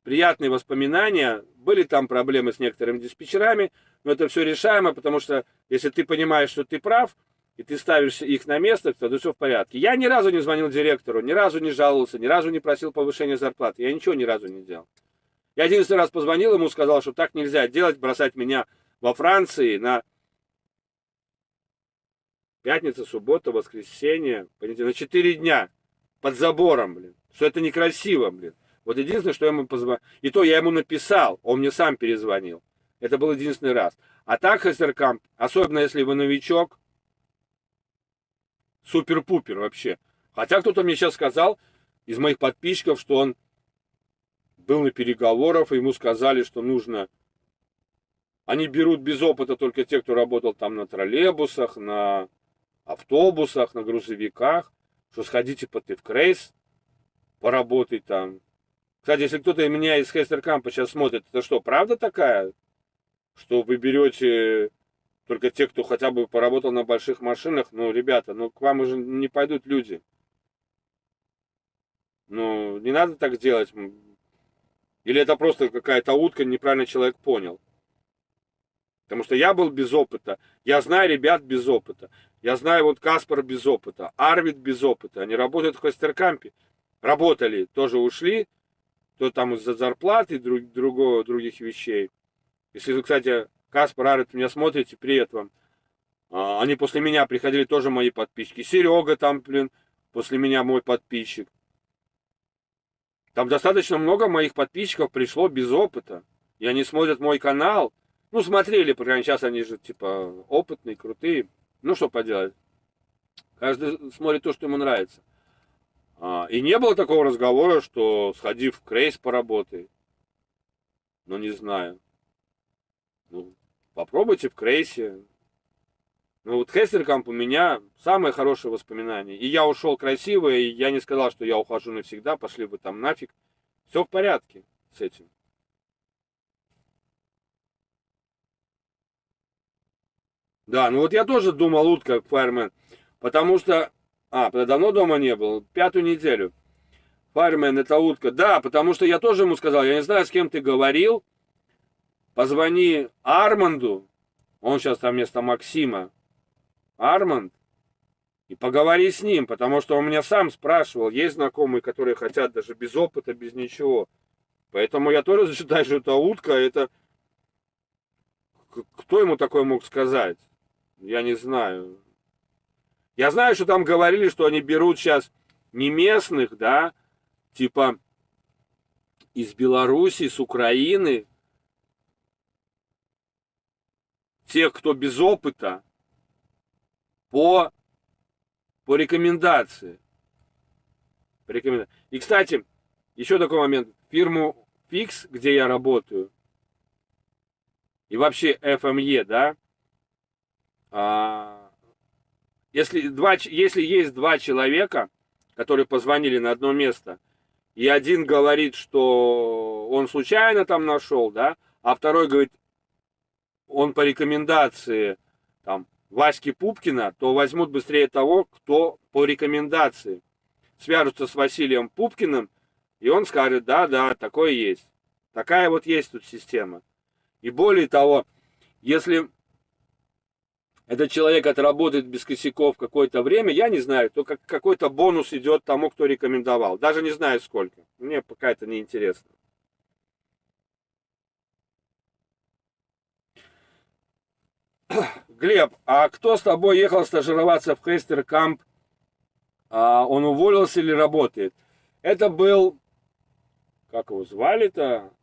приятные воспоминания. Были там проблемы с некоторыми диспетчерами, но это все решаемо, потому что если ты понимаешь, что ты прав, и ты ставишь их на место, то все в порядке. Я ни разу не звонил директору, ни разу не жаловался, ни разу не просил повышения зарплаты. Я ничего ни разу не делал. Я 11 раз позвонил ему, сказал, что так нельзя делать, бросать меня во Франции на пятница, суббота, воскресенье, понятие, на 4 дня под забором, блин. Что это некрасиво, блин. Вот единственное, что я ему позвонил. И то я ему написал, он мне сам перезвонил. Это был единственный раз. А так, Хестеркамп, особенно если вы новичок, супер-пупер вообще. Хотя кто-то мне сейчас сказал из моих подписчиков, что он был на переговорах, и ему сказали, что нужно... Они берут без опыта только те, кто работал там на троллейбусах, на автобусах, на грузовиках, что сходите по Тевкрейс, поработай там. Кстати, если кто-то меня из Хестеркампа сейчас смотрит, это что, правда такая, что вы берете только те, кто хотя бы поработал на больших машинах? Ну, ребята, ну к вам уже не пойдут люди. Ну, не надо так делать. Или это просто какая-то утка, неправильно человек понял. Потому что я был без опыта. Я знаю ребят без опыта. Я знаю вот Каспар без опыта. Арвид без опыта. Они работают в Хестеркампе. Работали, тоже ушли. То там из-за зарплаты и других вещей. Если вы, кстати, Каспар, Арвид, меня смотрите, привет вам. Они после меня приходили, тоже мои подписчики. Серега там, блин, после меня мой подписчик. Там достаточно много моих подписчиков пришло без опыта. И они смотрят мой канал. Ну, смотрели, по крайней мере, сейчас они же, типа, опытные, крутые. Ну, что поделать. Каждый смотрит то, что ему нравится. И не было такого разговора, что сходи в Крейс поработай. Ну, не знаю. Ну, попробуйте в Крейсе. Ну, вот Хестеркамп у меня самое хорошее воспоминание. И я ушел красиво, и я не сказал, что я ухожу навсегда, пошли вы там нафиг. Все в порядке с этим. Да, ну вот я тоже думал, утка, фаермен, потому что... давно дома не был, 5-ю неделю. Фаермен, это утка. Да, потому что я тоже ему сказал, я не знаю, с кем ты говорил, позвони Арманду, он сейчас там вместо Максима, Арманд, и поговори с ним, потому что он меня сам спрашивал, есть знакомые, которые хотят даже без опыта, без ничего. Поэтому я тоже считаю, что это утка, это... Кто ему такое мог сказать? Я не знаю. Я знаю, что там говорили, что они берут сейчас не местных, да, типа из Беларуси, с Украины, тех, кто без опыта, по рекомендации. И, кстати, еще такой момент. Фирму Fix, где я работаю, и вообще FME, да, если есть два человека, которые позвонили на одно место, и один говорит, что он случайно там нашел, да, а второй говорит, он по рекомендации там, Васьки Пупкина, то возьмут быстрее того, кто по рекомендации. Свяжутся с Василием Пупкиным, и он скажет, да, такое есть. Такая вот есть тут система. И более того, если этот человек отработает без косяков какое-то время, я не знаю, то какой-то бонус идет тому, кто рекомендовал. Даже не знаю сколько. Мне пока это не интересно. Глеб, а кто с тобой ехал стажироваться в Хестеркамп? Он уволился или работает? Это был... Как его звали-то?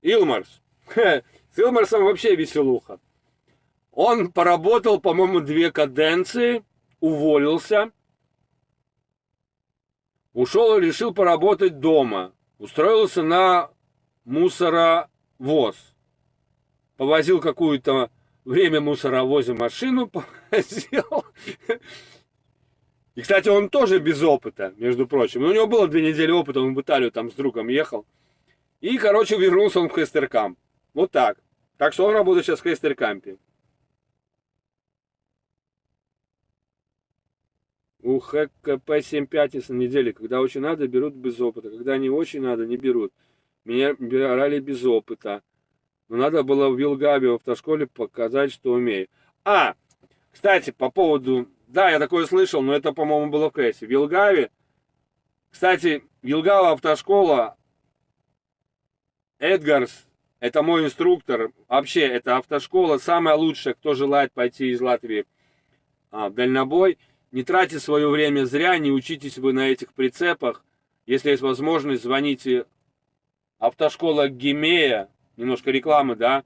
Илмарс. С Илмарсом вообще веселуха. Он поработал, по-моему, 2 каденции, уволился, ушел и решил поработать дома. Устроился на мусоровоз. Повозил какую-то время мусоровозе машину, повозил. И, кстати, он тоже без опыта, между прочим. У него было 2 недели опыта, он в Италию там с другом ехал. И, короче, вернулся он в Хестеркамп. Вот так. Так что он работает сейчас в Хестеркампе. У ХКП 7-5 на неделе, когда очень надо, берут без опыта. Когда не очень надо, не берут. Меня брали без опыта. Но надо было в Вилгаве в автошколе показать, что умею. Кстати, по поводу... Да, я такое слышал, но это, по-моему, было в Крейсе. В Вилгаве... Кстати, Вилгава автошкола Эдгарс, это мой инструктор. Вообще, это автошкола самая лучшая, кто желает пойти из Латвии в дальнобой. Не тратьте свое время зря, не учитесь вы на этих прицепах. Если есть возможность, звоните автошкола Гимея, немножко рекламы, да.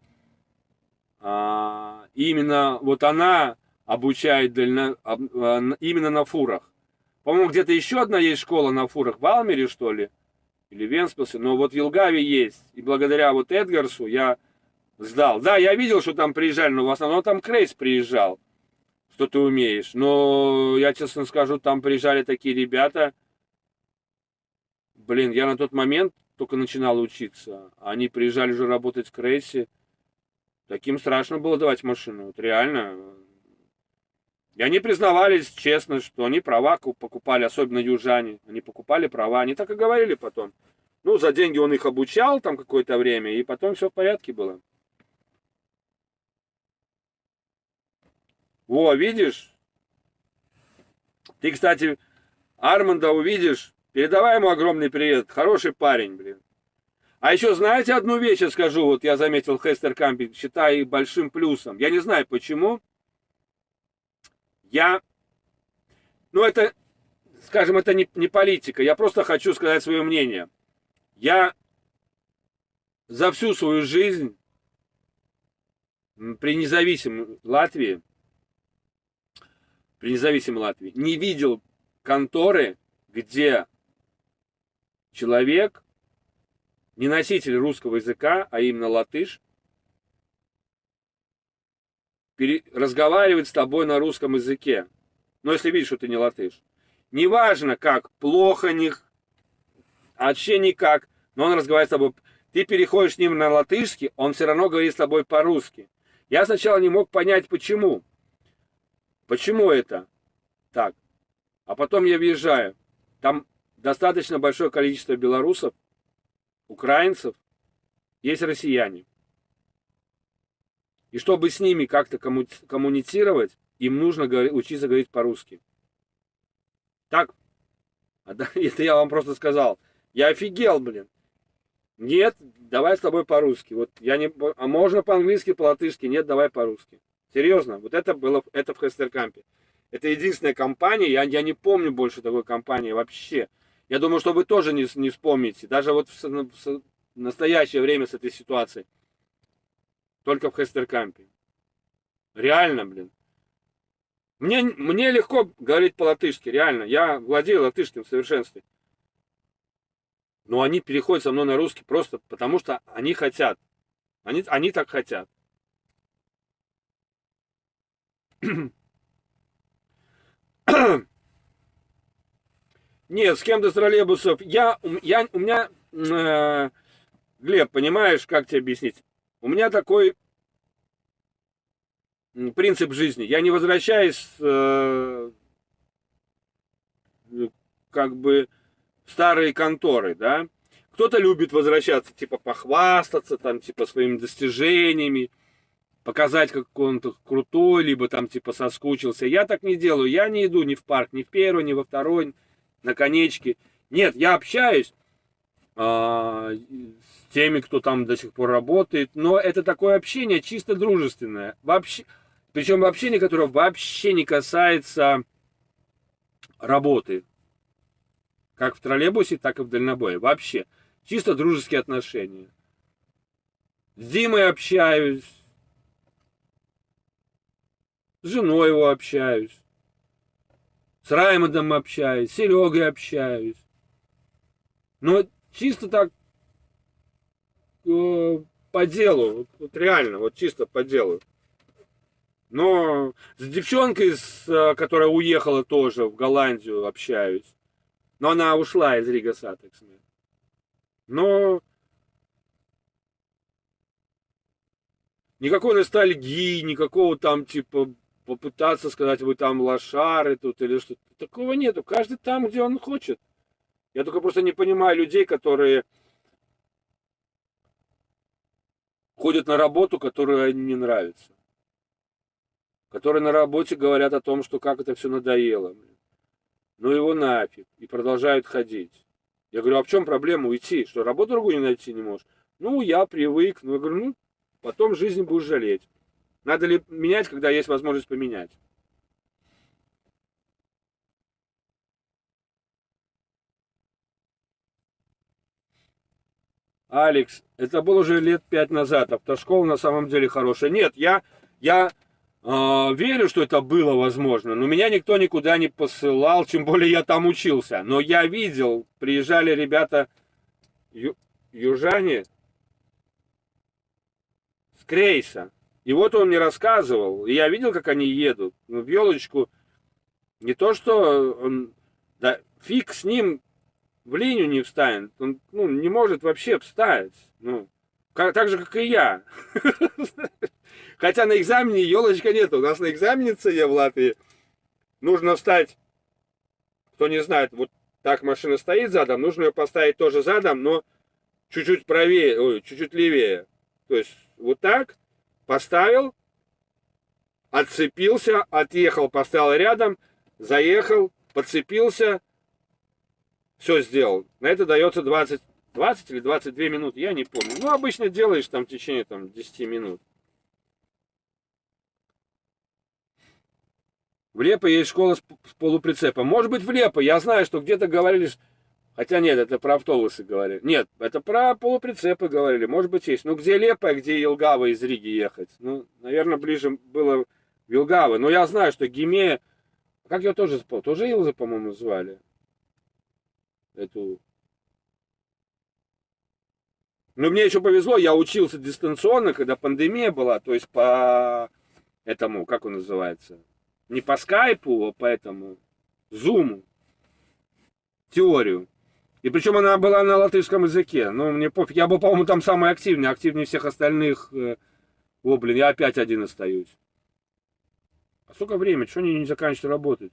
Именно вот она обучает именно на фурах. По-моему, где-то еще одна есть школа на фурах, в Алмере, что ли, или в Венспилсе, но вот в Елгаве есть. И благодаря вот Эдгарсу я сдал. Да, я видел, что там приезжали, но в основном там Крейс приезжал, что ты умеешь. Но я честно скажу, там приезжали такие ребята. Блин, я на тот момент только начинал учиться. Они приезжали уже работать в Крейсе. Таким страшно было давать машину. Вот реально. И они признавались честно, что они права покупали, особенно южане. Они покупали права. Они так и говорили потом. Ну, за деньги он их обучал там какое-то время, и потом все в порядке было. Во, видишь? Ты, кстати, Арманда увидишь, передавай ему огромный привет. Хороший парень, блин. А еще знаете одну вещь, я скажу, вот я заметил в Хестеркампе, считаю большим плюсом. Я не знаю почему. Ну это, скажем, это не политика. Я просто хочу сказать свое мнение. Я за всю свою жизнь при независимой Латвии не видел конторы, где человек, не носитель русского языка, а именно латыш, разговаривает с тобой на русском языке. Но если видишь, что ты не латыш. Неважно как, плохо них, вообще никак, но он разговаривает с тобой. Ты переходишь с ним на латышский, он все равно говорит с тобой по-русски. Я сначала не мог понять, почему. Почему это так? А потом я въезжаю. Там достаточно большое количество белорусов, украинцев, есть россияне. И чтобы с ними как-то коммуницировать, им нужно учиться говорить по-русски. Так? Это я вам просто сказал. Я офигел, блин. Нет, давай с тобой по-русски. Вот я не... А можно по-английски, по-латышски? Нет, давай по-русски. Серьезно, вот это было в Хестеркампе. Это единственная компания, я не помню больше такой компании вообще. Я думаю, что вы тоже не вспомните. Даже вот в настоящее время с этой ситуацией. Только в Хестеркампе. Реально, блин. Мне легко говорить по-латышски, реально. Я владею латышским в совершенстве. Но они переходят со мной на русский просто потому, что они хотят. Они так хотят. Нет, с кем-то с троллейбусов. У меня, Глеб, понимаешь, как тебе объяснить? У меня такой принцип жизни. Я не возвращаюсь как бы в старые конторы, да. Кто-то любит возвращаться, типа похвастаться, там, типа своими достижениями, показать, как он-то крутой, либо там, типа, соскучился. Я так не делаю. Я не иду ни в парк, ни в первый, ни во второй, на конечке. Нет, я общаюсь с теми, кто там до сих пор работает, но это такое общение чисто дружественное. Вообще, причем общение, которое вообще не касается работы. Как в троллейбусе, так и в дальнобое. Вообще. Чисто дружеские отношения. С Димой общаюсь. С женой его общаюсь. С Раймондом общаюсь. С Серегой общаюсь. Но чисто так по делу. Вот реально, вот чисто по делу. Но с девчонкой, которая уехала тоже в Голландию, общаюсь. Но она ушла из Рига Сатекс. Но никакой ностальгии, никакого там типа попытаться сказать, вы там лошары тут или что-то. Такого нету. Каждый там, где он хочет. Я только просто не понимаю людей, которые ходят на работу, которая им не нравится. Которые на работе говорят о том, что как это все надоело. Ну его нафиг. И продолжают ходить. Я говорю, а в чем проблема уйти? Что, работу другую не найти не можешь? Ну, я привык. Ну, я говорю, ну, потом жизнь будешь жалеть. Надо ли менять, когда есть возможность поменять? Алекс, это было уже лет 5 назад. Автошкола на самом деле хорошая. Нет, я верю, что это было возможно, но меня никто никуда не посылал, тем более я там учился. Но я видел, приезжали ребята ю- южане с Крейса. И вот он мне рассказывал, и я видел, как они едут. Ну, в елочку не то, что он, да, фиг с ним в линию не встанет. Он ну, не может вообще встать. Ну, так же, как и я. Хотя на экзамене елочка нет. У нас на экзамене ЦЕ в Латвии нужно встать, кто не знает, вот так машина стоит задом, нужно ее поставить тоже задом, но чуть-чуть правее, ой, чуть-чуть левее. То есть вот так поставил, отцепился, отъехал, поставил рядом, заехал, подцепился, все сделал. На это дается 20 или 22 минуты, я не помню. Ну, обычно делаешь там в течение там, 10 минут. В Лепо есть школа с полуприцепом. Может быть, в Лепо. Я знаю, что где-то говорили, хотя нет, это про автобусы говорили. Нет, это про полуприцепы говорили. Может быть, есть. Ну, где Лепо, а где Елгава из Риги ехать? Ну, наверное, ближе было в Елгаво. Но я знаю, что Гиме... Как ее тоже спал? Тоже Илза, по-моему, звали. Эту... Но мне еще повезло, я учился дистанционно, когда пандемия была. То есть по этому, как он называется? Не по скайпу, а по этому... Зуму. Теорию. И причем она была на латышском языке. Ну, мне пофиг. Я был, по-моему, там самый активный. Активнее всех остальных. О, блин, я опять один остаюсь. А сколько времени? Что они не заканчивают работать?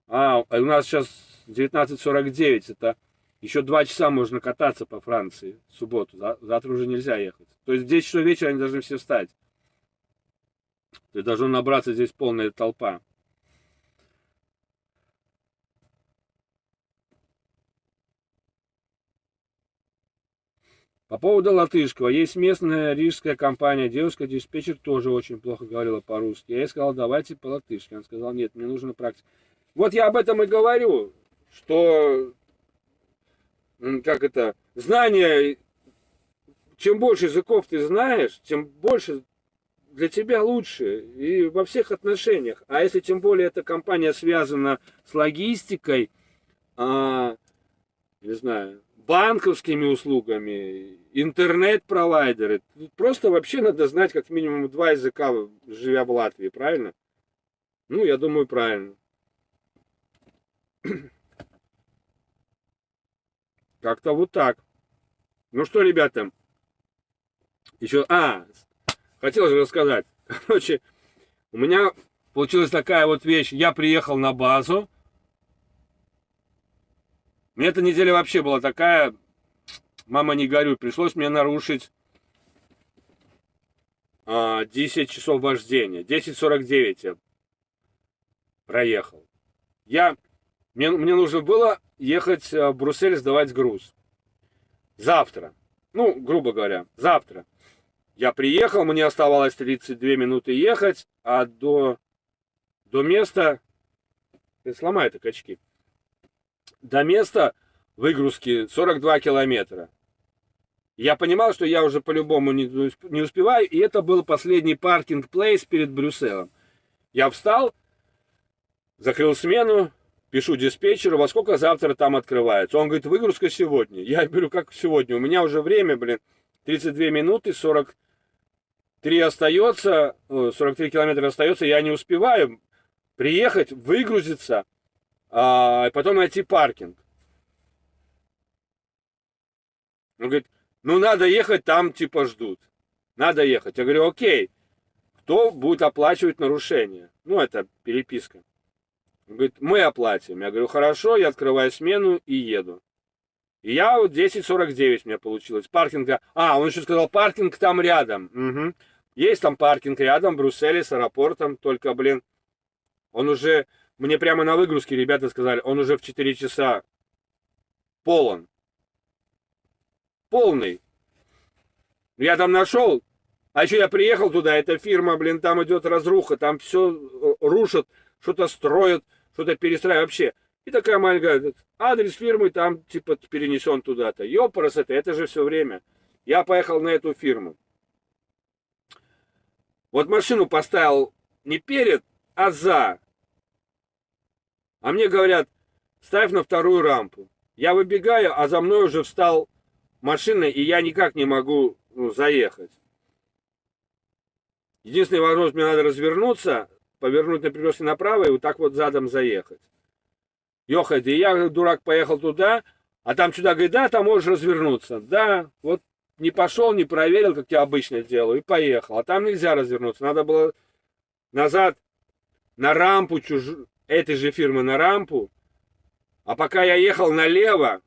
У нас сейчас 19:49. Это еще 2 часа можно кататься по Франции в субботу. Завтра уже нельзя ехать. То есть в 10 часов вечера они должны все встать. То есть должна набраться здесь полная толпа. По поводу латышского. Есть местная рижская компания. Девушка-диспетчер тоже очень плохо говорила по-русски. Я ей сказал, давайте по-латышски. Он сказал, нет, мне нужна практика. Вот я об этом и говорю, что, как это, знание, чем больше языков ты знаешь, тем больше для тебя лучше. И во всех отношениях. А если тем более эта компания связана с логистикой, не знаю, банковскими услугами, интернет-провайдеры. Просто вообще надо знать как минимум 2 языка, живя в Латвии, правильно? Ну, я думаю, правильно. Как-то вот так. Ну что, ребята, еще... хотел же рассказать. Короче, у меня получилась такая вот вещь. Я приехал на базу. Мне эта неделя вообще была такая... Мама, не горюй. Пришлось мне нарушить 10 часов вождения. 10:49 я проехал. Мне нужно было ехать в Брюссель сдавать груз. Завтра. Ну, грубо говоря, завтра. Я приехал, мне оставалось 32 минуты ехать, а до места... Сломай это, качки. До места выгрузки 42 километра. Я понимал, что я уже по-любому не успеваю, и это был последний паркинг-плейс перед Брюсселем. Я встал, закрыл смену, пишу диспетчеру, во сколько завтра там открывается. Он говорит, выгрузка сегодня. Я говорю, как сегодня? У меня уже время, 32 минуты, 43 остается, 43 километра остается, я не успеваю приехать, выгрузиться, и потом найти паркинг. Он говорит, ну надо ехать, там типа ждут. Надо ехать. Я говорю, окей, кто будет оплачивать нарушение? Ну, это переписка. Он говорит, мы оплатим. Я говорю, хорошо, я открываю смену и еду. И я вот 10:49 у меня получилось. Паркинга. Он еще сказал, паркинг там рядом. Угу. Есть там паркинг рядом в Брюсселе с аэропортом. Только, он уже, мне прямо на выгрузке ребята сказали, он уже в 4 часа полон. Полный. Я там нашел, а еще я приехал туда, эта фирма, блин, там идет разруха, там все рушат, что-то строят, что-то перестраивают вообще. И такая маленькая, говорит, адрес фирмы там, типа, перенесен туда-то. Ёпарас это же все время. Я поехал на эту фирму. Вот машину поставил не перед, а за. А мне говорят, ставь на вторую рампу. Я выбегаю, а за мной уже встал машина, и я никак не могу заехать. Единственная возможность, мне надо развернуться, повернуть на перекрестке направо и вот так вот задом заехать. Ёхать, и я, дурак, поехал туда, а там чудак говорит, да, там можешь развернуться. Да, вот не пошел, не проверил, как я обычно делаю, и поехал. А там нельзя развернуться, надо было назад на рампу, этой же фирмы на рампу. А пока я ехал налево,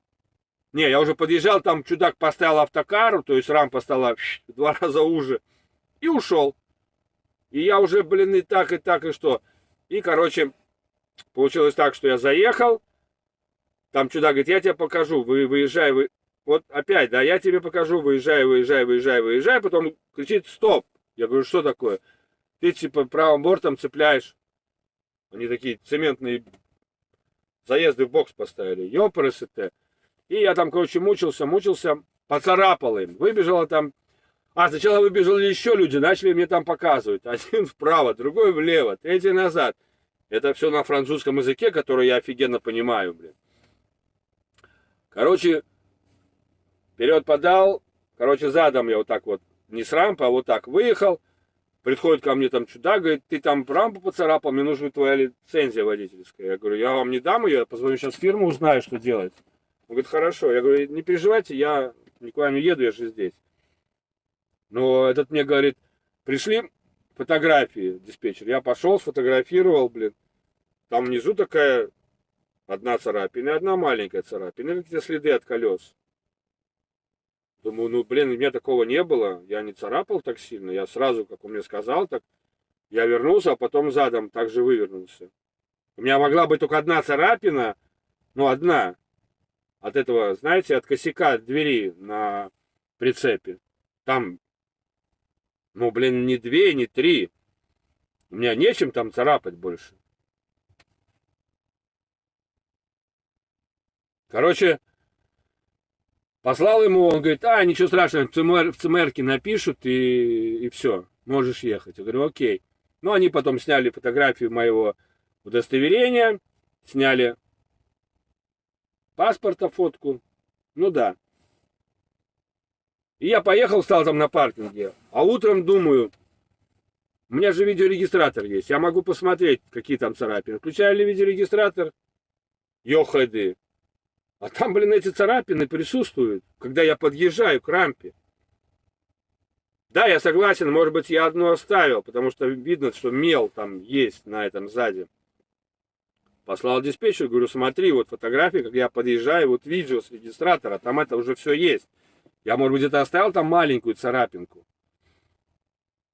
не, я уже подъезжал, там чудак поставил автокару, то есть рампа стала в 2 раза уже, и ушел. И я уже, блин, и так, и что. И, короче, получилось так, что я заехал, там чудак говорит, я тебе покажу, выезжай, вот опять, да, я тебе покажу, выезжай, потом кричит, стоп. Я говорю, что такое? Ты, типа, правым бортом цепляешь. Они такие цементные заезды в бокс поставили, ёпарасы-то. И я там, короче, мучился, поцарапал им. Выбежало там... сначала выбежали еще люди, начали мне там показывать. Один вправо, другой влево, третий назад. Это все на французском языке, который я офигенно понимаю, блин. Короче, вперед подал. Короче, задом я вот так вот, не с рампы, а вот так выехал. Приходит ко мне там чудак, говорит, ты там рампу поцарапал, мне нужна твоя лицензия водительская. Я говорю, я вам не дам ее, я позвоню сейчас в фирму, узнаю, что делать. Он говорит, хорошо. Я говорю, не переживайте, я никуда не еду, я же здесь. Но этот мне говорит, пришли фотографии, диспетчер. Я пошел, сфотографировал, блин. Там внизу такая одна царапина, одна маленькая царапина, какие-то следы от колес. Думаю, ну, блин, у меня такого не было. Я не царапал так сильно. Я сразу, как он мне сказал, так я вернулся, а потом задом также вывернулся. У меня могла быть только одна царапина, ну, одна. От этого, знаете, от косяка двери на прицепе. Там, ну, блин, не 2, не 3. У меня нечем там царапать больше. Короче, послал ему, он говорит, ничего страшного, в ЦМРке напишут и все, можешь ехать. Я говорю, окей. Ну, они потом сняли фотографию моего удостоверения, сняли паспорта, фотку. Ну да. И я поехал, стал там на паркинге. А утром думаю, у меня же видеорегистратор есть. Я могу посмотреть, какие там царапины. Включаю ли видеорегистратор? Ёхайды. А там, блин, эти царапины присутствуют, когда я подъезжаю к рампе. Да, я согласен, может быть, я одну оставил, потому что видно, что мел там есть на этом сзади. Послал диспетчеру, говорю, смотри, вот фотографии, как я подъезжаю, вот видео с регистратора, там это уже все есть. Я, может быть, где-то оставил там маленькую царапинку.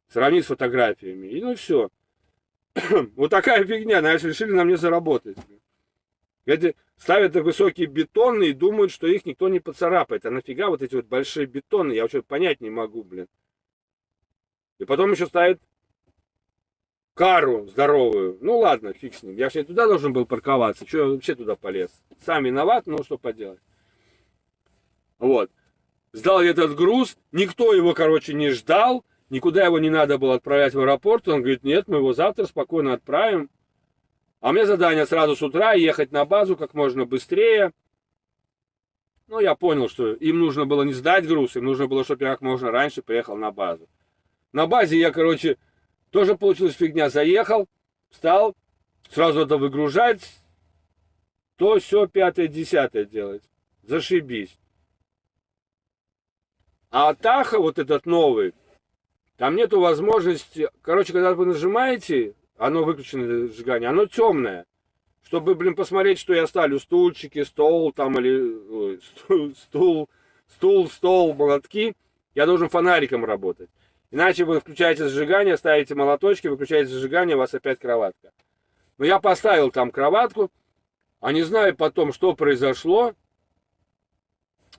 Сравни с фотографиями. И ну все. Вот такая фигня, знаешь, решили на мне заработать. Эти ставят высокие бетонные и думают, что их никто не поцарапает. А нафига вот эти вот большие бетоны? Я что-то понять не могу, блин. И потом еще ставят кару здоровую. Ну ладно, фиг с ним. Я же не туда должен был парковаться. Что я вообще туда полез? Сам виноват, ну что поделать. Вот. Сдал этот груз. Никто его, короче, не ждал. Никуда его не надо было отправлять в аэропорт. Он говорит, нет, мы его завтра спокойно отправим. А у меня задание сразу с утра ехать на базу как можно быстрее. Ну, я понял, что им нужно было не сдать груз, им нужно было, чтобы я как можно раньше приехал на базу. На базе я, короче, тоже получилась фигня. Заехал, встал, сразу надо выгружать. То, все, 5-е, 10-е делать. Зашибись. А Таха, вот этот новый, там нету возможности... Короче, когда вы нажимаете... Оно выключено зажигание, оно темное. Чтобы, блин, посмотреть, что я ставлю стульчики, стол, там, или стол, молотки, я должен фонариком работать. Иначе вы включаете зажигание, ставите молоточки, выключаете зажигание, у вас опять кроватка. Но я поставил там кроватку, а не знаю потом, что произошло.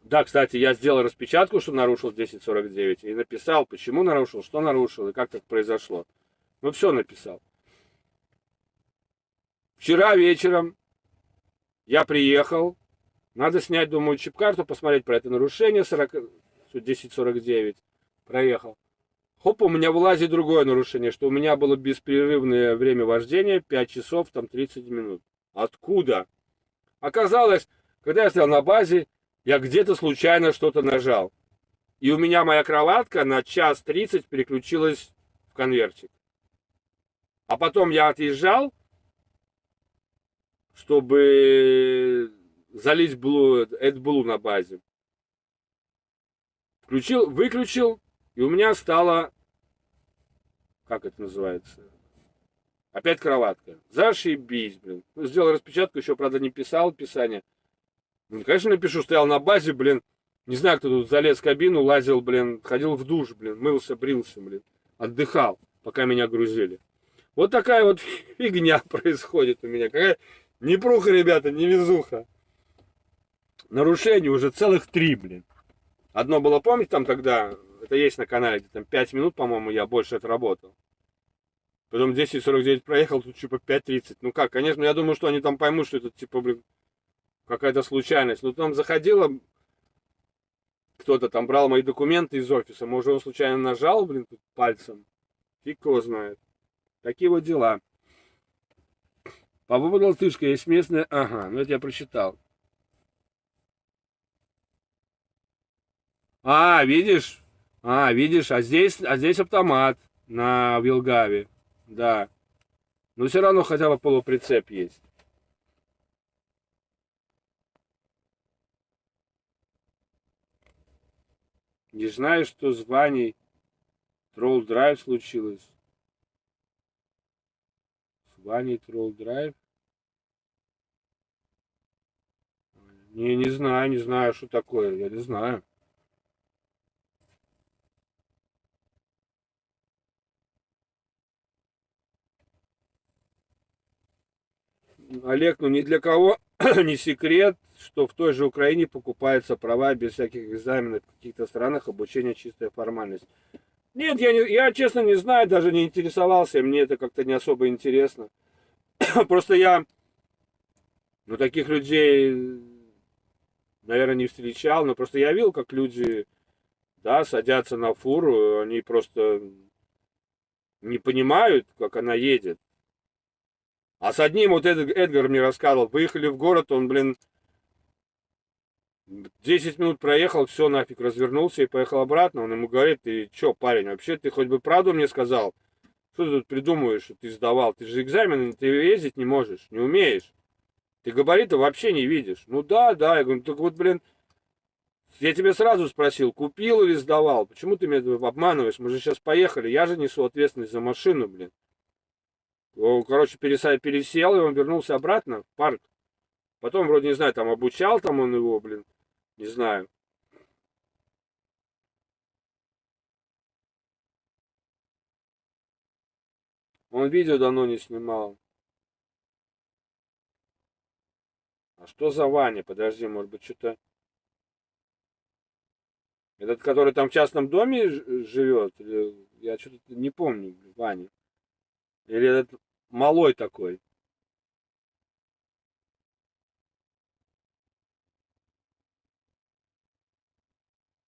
Да, кстати, я сделал распечатку, что нарушил 1049, и написал, почему нарушил, что нарушил, и как так произошло. Ну, все написал. Вчера вечером я приехал, надо снять, думаю, чип-карту, посмотреть про это нарушение, 1049, проехал. Хоп, у меня вылазит другое нарушение, что у меня было беспрерывное время вождения, 5 часов, там 30 минут. Откуда? Оказалось, когда я стоял на базе, я где-то случайно что-то нажал. И у меня моя кроватка на 1:30 переключилась в конвертик. А потом я отъезжал, чтобы залить AdBlue на базе. Включил, выключил, и у меня стало, как это называется, опять кроватка. Зашибись, блин. Ну, сделал распечатку, еще, правда, не писал описание. Ну, конечно, напишу, стоял на базе, блин. Не знаю, кто тут залез в кабину, лазил, блин, ходил в душ, блин, мылся, брился, блин. Отдыхал, пока меня грузили. Вот такая вот фигня происходит у меня. Какая непруха, ребята, невезуха. Нарушений уже целых 3, блин. Одно было, помните, там тогда, это есть на канале, где там 5 минут, по-моему, я больше отработал. Потом 10:49 проехал, тут типа 5:30. Ну как, конечно, я думаю, что они там поймут, что это типа, блин, какая-то случайность. Но там заходило, кто-то там брал мои документы из офиса, может, он случайно нажал, блин, тут пальцем. Фиг его знает. Такие вот дела. По поводу Латышка есть местная... Ага, ну это я прочитал. Видишь? Видишь, а здесь автомат на Вилгаве. Да. Но все равно хотя бы полуприцеп есть. Не знаешь, что с Ваней Тролл Драйв случилось? С Ваней Тролл Драйв? Не знаю, не знаю, что такое. Я не знаю. Олег, ну ни для кого не секрет, что в той же Украине покупаются права без всяких экзаменов. В каких-то странах обучение чистая формальность. Нет, я честно не знаю, даже не интересовался, мне это как-то не особо интересно. Просто я, ну, таких людей, наверное, не встречал, но просто я видел, как люди, да, садятся на фуру, они просто не понимают, как она едет. А с одним, вот Эдгар мне рассказывал, выехали в город, он, блин, 10 минут проехал, все, нафиг, развернулся и поехал обратно. Он ему говорит, ты чё, парень, вообще ты хоть бы правду мне сказал? Что ты тут придумываешь, что ты сдавал? Ты же экзамен, ты ездить не можешь, не умеешь. Ты габариты вообще не видишь. Ну да, я говорю, так вот, блин, я тебя сразу спросил, купил или сдавал? Почему ты меня обманываешь? Мы же сейчас поехали, я же несу ответственность за машину, блин. Он, короче, пересел, и он вернулся обратно в парк. Потом, вроде, не знаю, там обучал там он его, блин, не знаю. Он видео давно не снимал. А что за Ваня? Подожди, может быть, что-то... Этот, который там в частном доме живет? Я что-то не помню, Ваня. Или этот малой такой?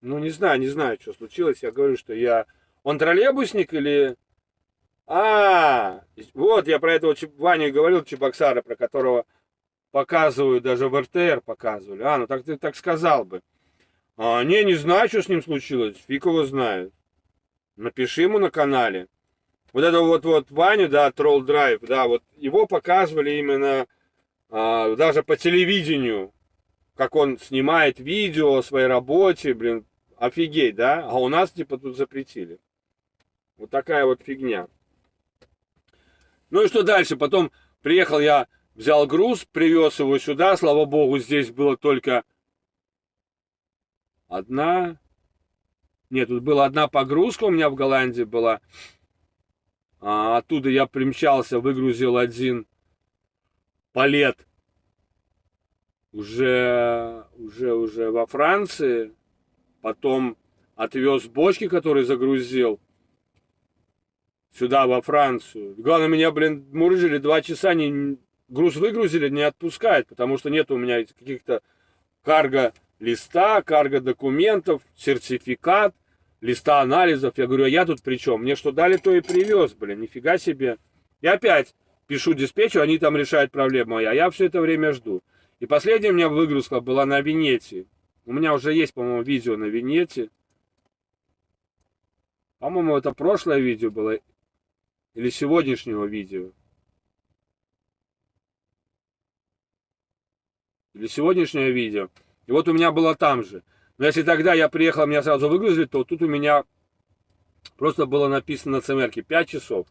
Ну, не знаю, что случилось. Я говорю, что я... Он троллейбусник или... Вот я про этого Ваню говорил, Чебоксара, про которого показывают, даже в РТР показывали. Ну так ты так сказал бы. Не знаю, что с ним случилось. Фиг его знает. Напиши ему на канале. Вот это вот Ваню, да, Тролл Драйв, да, вот его показывали именно даже по телевидению, как он снимает видео о своей работе, блин, офигеть, да? А у нас типа тут запретили. Вот такая вот фигня. Ну и что дальше? Потом приехал я, взял груз, привез его сюда. Слава богу, здесь было только одна... Нет, тут была одна погрузка у меня в Голландии была. Оттуда я примчался, выгрузил один палет уже во Франции, потом отвез бочки, которые загрузил сюда, во Францию. Главное, меня, блин, мурыжили 2 часа, груз выгрузили, не отпускают, потому что нет у меня каких-то карго-листа, карго-документов, сертификат, листа анализов. Я говорю, а я тут при чем? Мне что дали, то и привез, блин, нифига себе. И опять пишу диспетчеру, они там решают проблему, а я все это время жду. И последняя у меня выгрузка была на Венеции. У меня уже есть, по-моему, видео на Венеции. По-моему, это прошлое видео было. Или сегодняшнего видео. Или сегодняшнее видео. И вот у меня было там же. Но если тогда я приехал, меня сразу выгрузили, то тут у меня просто было написано на ЦМРке 5 часов.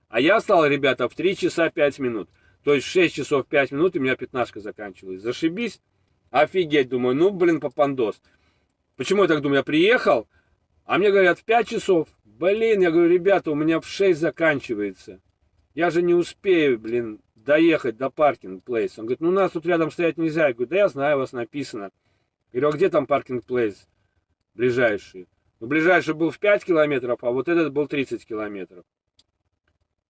А я стал, ребята, в 3 часа 5 минут. То есть в 6 часов 5 минут у меня 15 заканчивалась. Зашибись. Офигеть, думаю, ну, блин, попандос. Почему я так думаю? Я приехал, а мне говорят в 5 часов. Блин, я говорю, ребята, у меня в 6 заканчивается. Я же не успею, блин, доехать до паркинг-плейс. Он говорит, ну, у нас тут рядом стоять нельзя. Я говорю, да я знаю, у вас написано. Я говорю, а где там паркинг-плейс ближайший? Ну, ближайший был в 5 километров, а вот этот был 30 километров.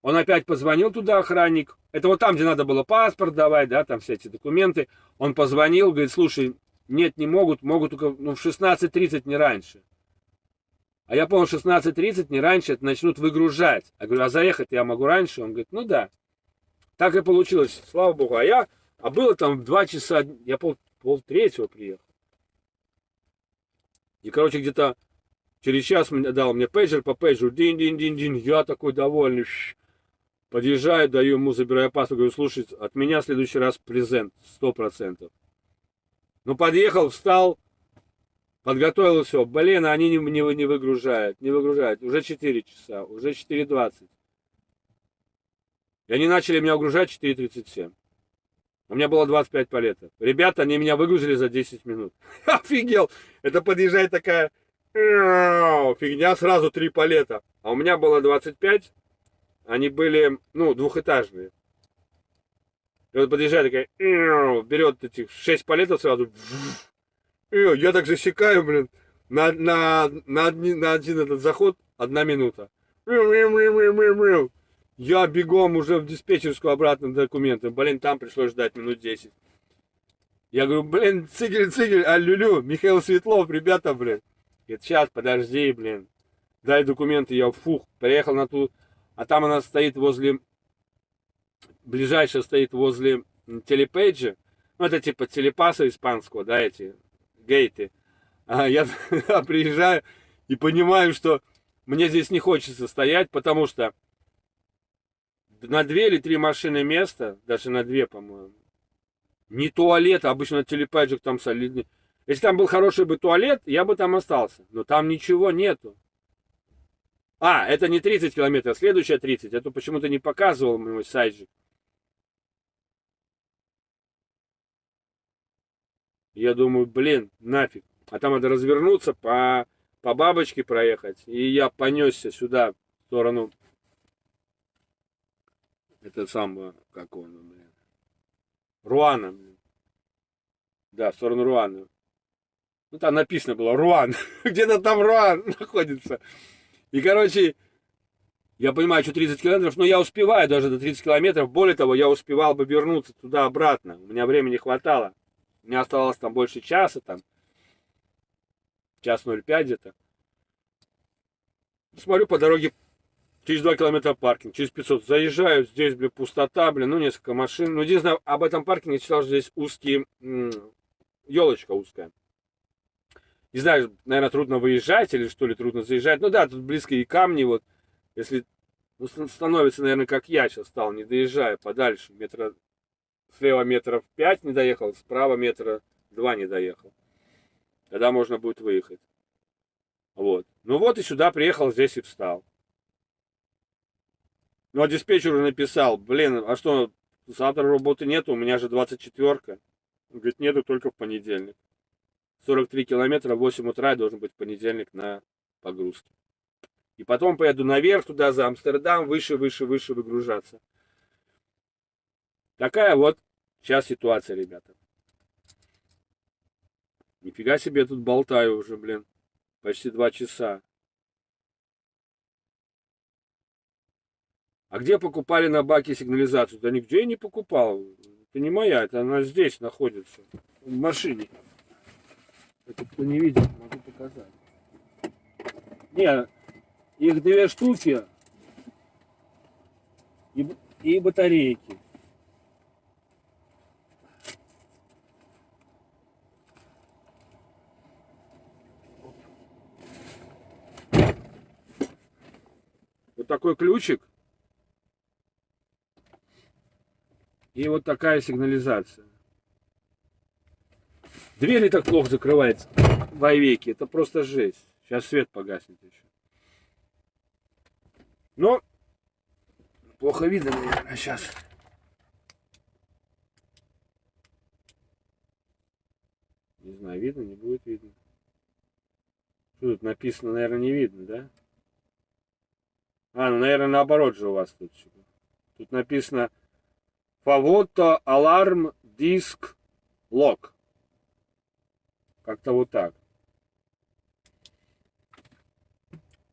Он опять позвонил туда, охранник. Это вот там, где надо было паспорт давать, да, там все эти документы. Он позвонил, говорит, слушай, нет, не могут, могут только в 16:30, не раньше. А я понял, 16:30, не раньше, это начнут выгружать. Я говорю, а заехать я могу раньше? Он говорит, ну да. Так и получилось, слава богу. А было там в 2 часа, я полтретьего приехал. И, короче, где-то через час дал мне пейджер по пейджеру, динь-динь-динь-динь. Я такой довольный. Подъезжаю, даю ему, забираю паспорт, говорю, слушай, от меня в следующий раз презент, 100%. Ну, подъехал, встал, подготовил все. Блин, они не выгружают, не выгружают. Уже 4 часа, уже 4:20. И они начали меня выгружать 4:37. У меня было 25 палетов. Ребята, они меня выгрузили за 10 минут. Офигел! Это подъезжает такая фигня, сразу 3 палета. А у меня было 25. Они были, ну, двухэтажные. И вот подъезжает такая, берет этих 6 палетов сразу. Я так засекаю, блин, на один этот заход 1 минута. Я бегом уже в диспетчерскую обратно документы. Блин, там пришлось ждать минут 10. Я говорю, блин, цигель, аллюлю, Михаил Светлов, ребята, блин. Говорит, сейчас, подожди, блин. Дай документы, я приехал на ту. А там она стоит возле, ближайшая стоит возле телепейджа. Ну, это типа телепаса испанского, да, эти гейты. А я приезжаю и понимаю, что мне здесь не хочется стоять, потому что на 2 или 3 машины места, даже на 2, по-моему, не туалет, а обычно на телепейджах там солидный. Если там был хороший бы туалет, я бы там остался. Но там ничего нету. А, это не 30 километров, следующая 30. Это почему-то не показывал мой сайджик. Я думаю, блин, нафиг. А там надо развернуться, по бабочке проехать. И я понесся сюда, в сторону... Это самое, как он, блин. Руана, блин. Да, в сторону Руана. Ну, там написано было Руан. Где-то там Руан находится. И, короче, я понимаю, что 30 километров, но я успеваю даже до 30 километров. Более того, я успевал бы вернуться туда-обратно. У меня времени хватало. У меня оставалось там больше часа, там. 1:05 где-то. Смотрю, по дороге через 2 километра паркинг, через 500. Заезжаю, здесь, блин, пустота, блин, ну, несколько машин. Ну, единственное, об этом паркинге я читал, что здесь узкие, елочка узкая. Не знаю, наверное, трудно выезжать или что ли, трудно заезжать. Ну да, тут близко и камни, вот. Если становится, наверное, как я сейчас стал, не доезжая подальше. Слева метров 5 не доехал, справа метра 2 не доехал. Тогда можно будет выехать. Вот. Ну вот и сюда приехал, здесь и встал. Ну а диспетчеру написал, блин, а что, завтра работы нету, у меня же 24-ка. Он говорит, нету, только в понедельник. 43 километра, 8 утра должен быть понедельник на погрузке. И потом поеду наверх туда, за Амстердам, выше выгружаться. Такая вот сейчас ситуация, ребята. Нифига себе, я тут болтаю уже, блин. Почти 2 часа. А где покупали на баке сигнализацию? Да нигде я не покупал. Это не моя, это она здесь находится. В машине. Это кто не видит, могу показать. Не, их 2 штуки и батарейки. Вот такой ключик. И вот такая сигнализация. Дверь так плохо закрывается во веки. Это просто жесть. Сейчас свет погаснет еще. Но плохо видно, наверное, сейчас. Не знаю, видно, не будет видно. Что тут написано, наверное, не видно, да? Ну, наверное, наоборот же у вас тут. Тут написано Favotto Alarm Disk Lock. Как-то вот так.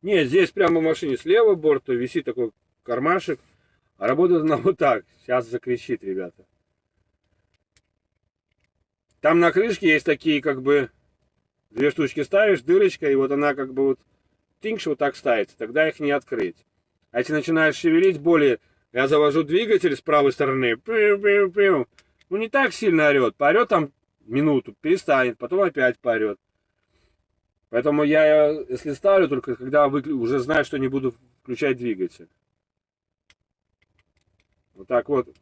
Не, здесь прямо в машине слева борта висит такой кармашек. А работает она вот так. Сейчас закричит, ребята. Там на крышке есть такие, как бы, 2 штучки ставишь, дырочка, и вот она как бы вот тинкш вот так ставится. Тогда их не открыть. А если начинаешь шевелить, более... Я завожу двигатель с правой стороны. Пиу-пиу-пиу. Ну, не так сильно орет. Поорет там минуту, перестанет, потом опять поорет. Поэтому я, если ставлю, только когда уже знаю, что не буду включать двигатель. Вот так вот.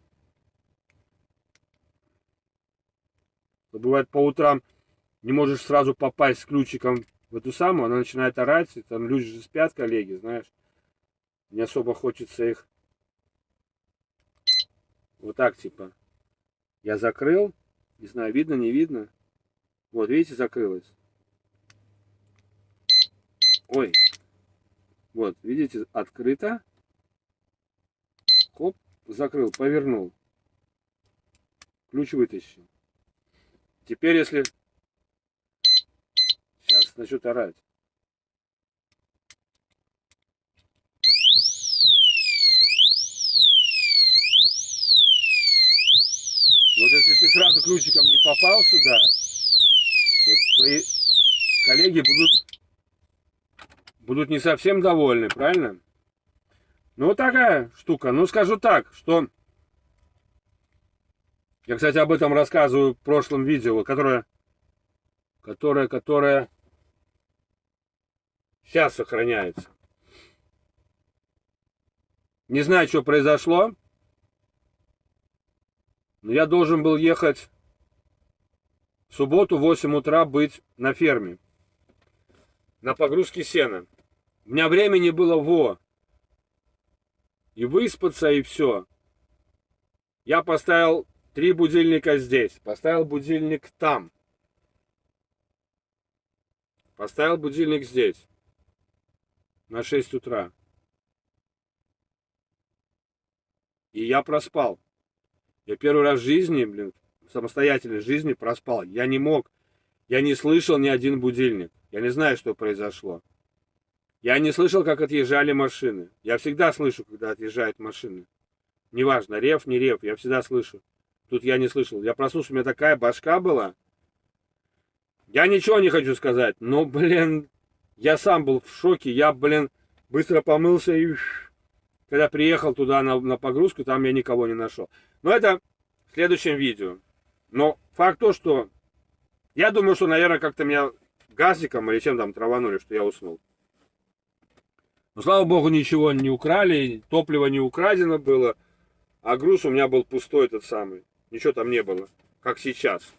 Бывает, по утрам не можешь сразу попасть с ключиком в эту самую, она начинает орать. И там люди же спят, коллеги, знаешь. Не особо хочется их... Вот так, типа. Я закрыл. Не знаю, видно, не видно. Вот, видите, закрылось. Ой. Вот, видите, открыто. Хоп, закрыл, повернул. Ключ вытащил. Теперь, если... Сейчас начнет орать. Вот если ты сразу ключиком не попал сюда, то твои коллеги будут не совсем довольны, правильно? Ну, вот такая штука. Ну, скажу так, что... Я, кстати, об этом рассказываю в прошлом видео, которое сейчас сохраняется. Не знаю, что произошло, но я должен был ехать в субботу в 8 утра быть на ферме. На погрузке сена. У меня времени было и выспаться, и все. Я поставил 3 будильника здесь. Поставил будильник там. Поставил будильник здесь. На 6 утра. И я проспал. Я первый раз в жизни, в самостоятельной жизни проспал. Я не мог. Я не слышал ни один будильник. Я не знаю, что произошло. Я не слышал, как отъезжали машины. Я всегда слышу, когда отъезжают машины. Неважно, рев, не рев, я всегда слышу. Тут я не слышал. Я проснулся, у меня такая башка была. Я ничего не хочу сказать, но, я сам был в шоке. Я, быстро помылся и... Когда приехал туда на погрузку, там я никого не нашел. Но это в следующем видео. Но факт то, что... Я думаю, что, наверное, как-то меня газиком или чем там траванули, что я уснул. Но, слава богу, ничего не украли, топливо не украдено было, а груз у меня был пустой этот самый. Ничего там не было, как сейчас.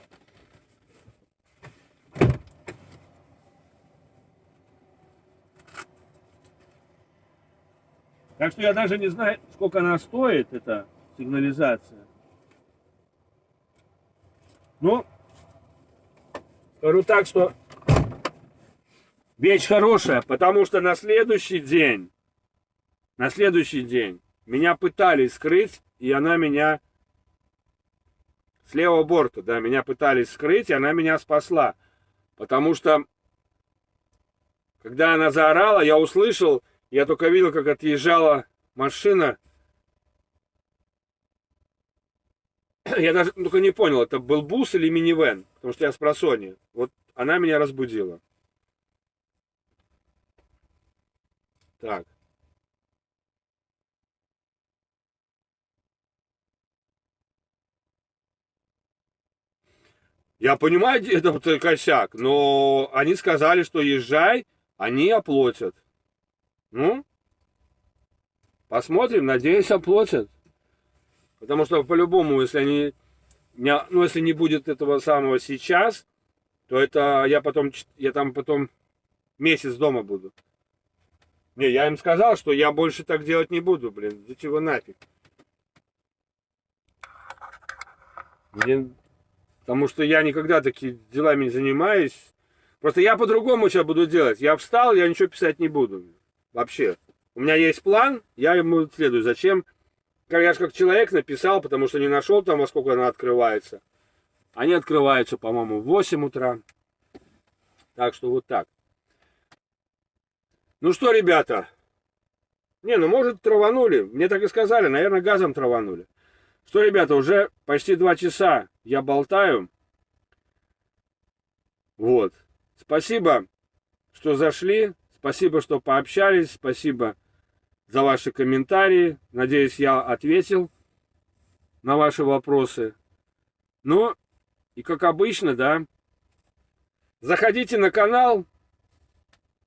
Так что я даже не знаю, сколько она стоит, эта сигнализация. Ну, скажу так, что вещь хорошая, потому что на следующий день меня пытались скрыть, и она меня с левого борта, да, меня пытались скрыть, и она меня спасла. Потому что, когда она заорала, я услышал, я только видел, как отъезжала машина. Я даже только не понял, это был бус или минивэн, потому что я с просонья. Вот она меня разбудила. Так. Я понимаю, это вот косяк, но они сказали, что езжай, они оплатят. Ну, посмотрим, надеюсь, оплатят. Потому что по-любому, если они, ну, если не будет этого самого сейчас, то это я там потом месяц дома буду. Не, я им сказал, что я больше так делать не буду, блин, идите вы нафиг. Блин, потому что я никогда такими делами не занимаюсь. Просто я по-другому сейчас буду делать. Я встал, я ничего писать не буду. Вообще. У меня есть план, я ему следую. Зачем? Я же как человек написал, потому что не нашел там, во сколько она открывается. Они открываются, по-моему, в 8 утра. Так что вот так. Ну что, ребята? Не, ну может траванули. Мне так и сказали, наверное, газом траванули. Что, ребята, уже почти 2 часа я болтаю. Вот. Спасибо, что зашли. Спасибо, что пообщались. Спасибо за ваши комментарии. Надеюсь, я ответил на ваши вопросы. Ну, и как обычно, да, заходите на канал,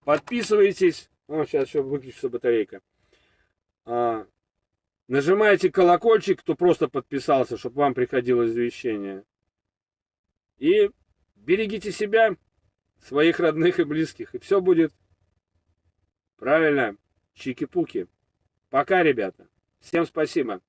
подписывайтесь. О, сейчас еще выключится батарейка. Нажимайте колокольчик, кто просто подписался, чтобы вам приходило извещение. И берегите себя, своих родных и близких. И все будет правильно. Чики-пуки. Пока, ребята. Всем спасибо.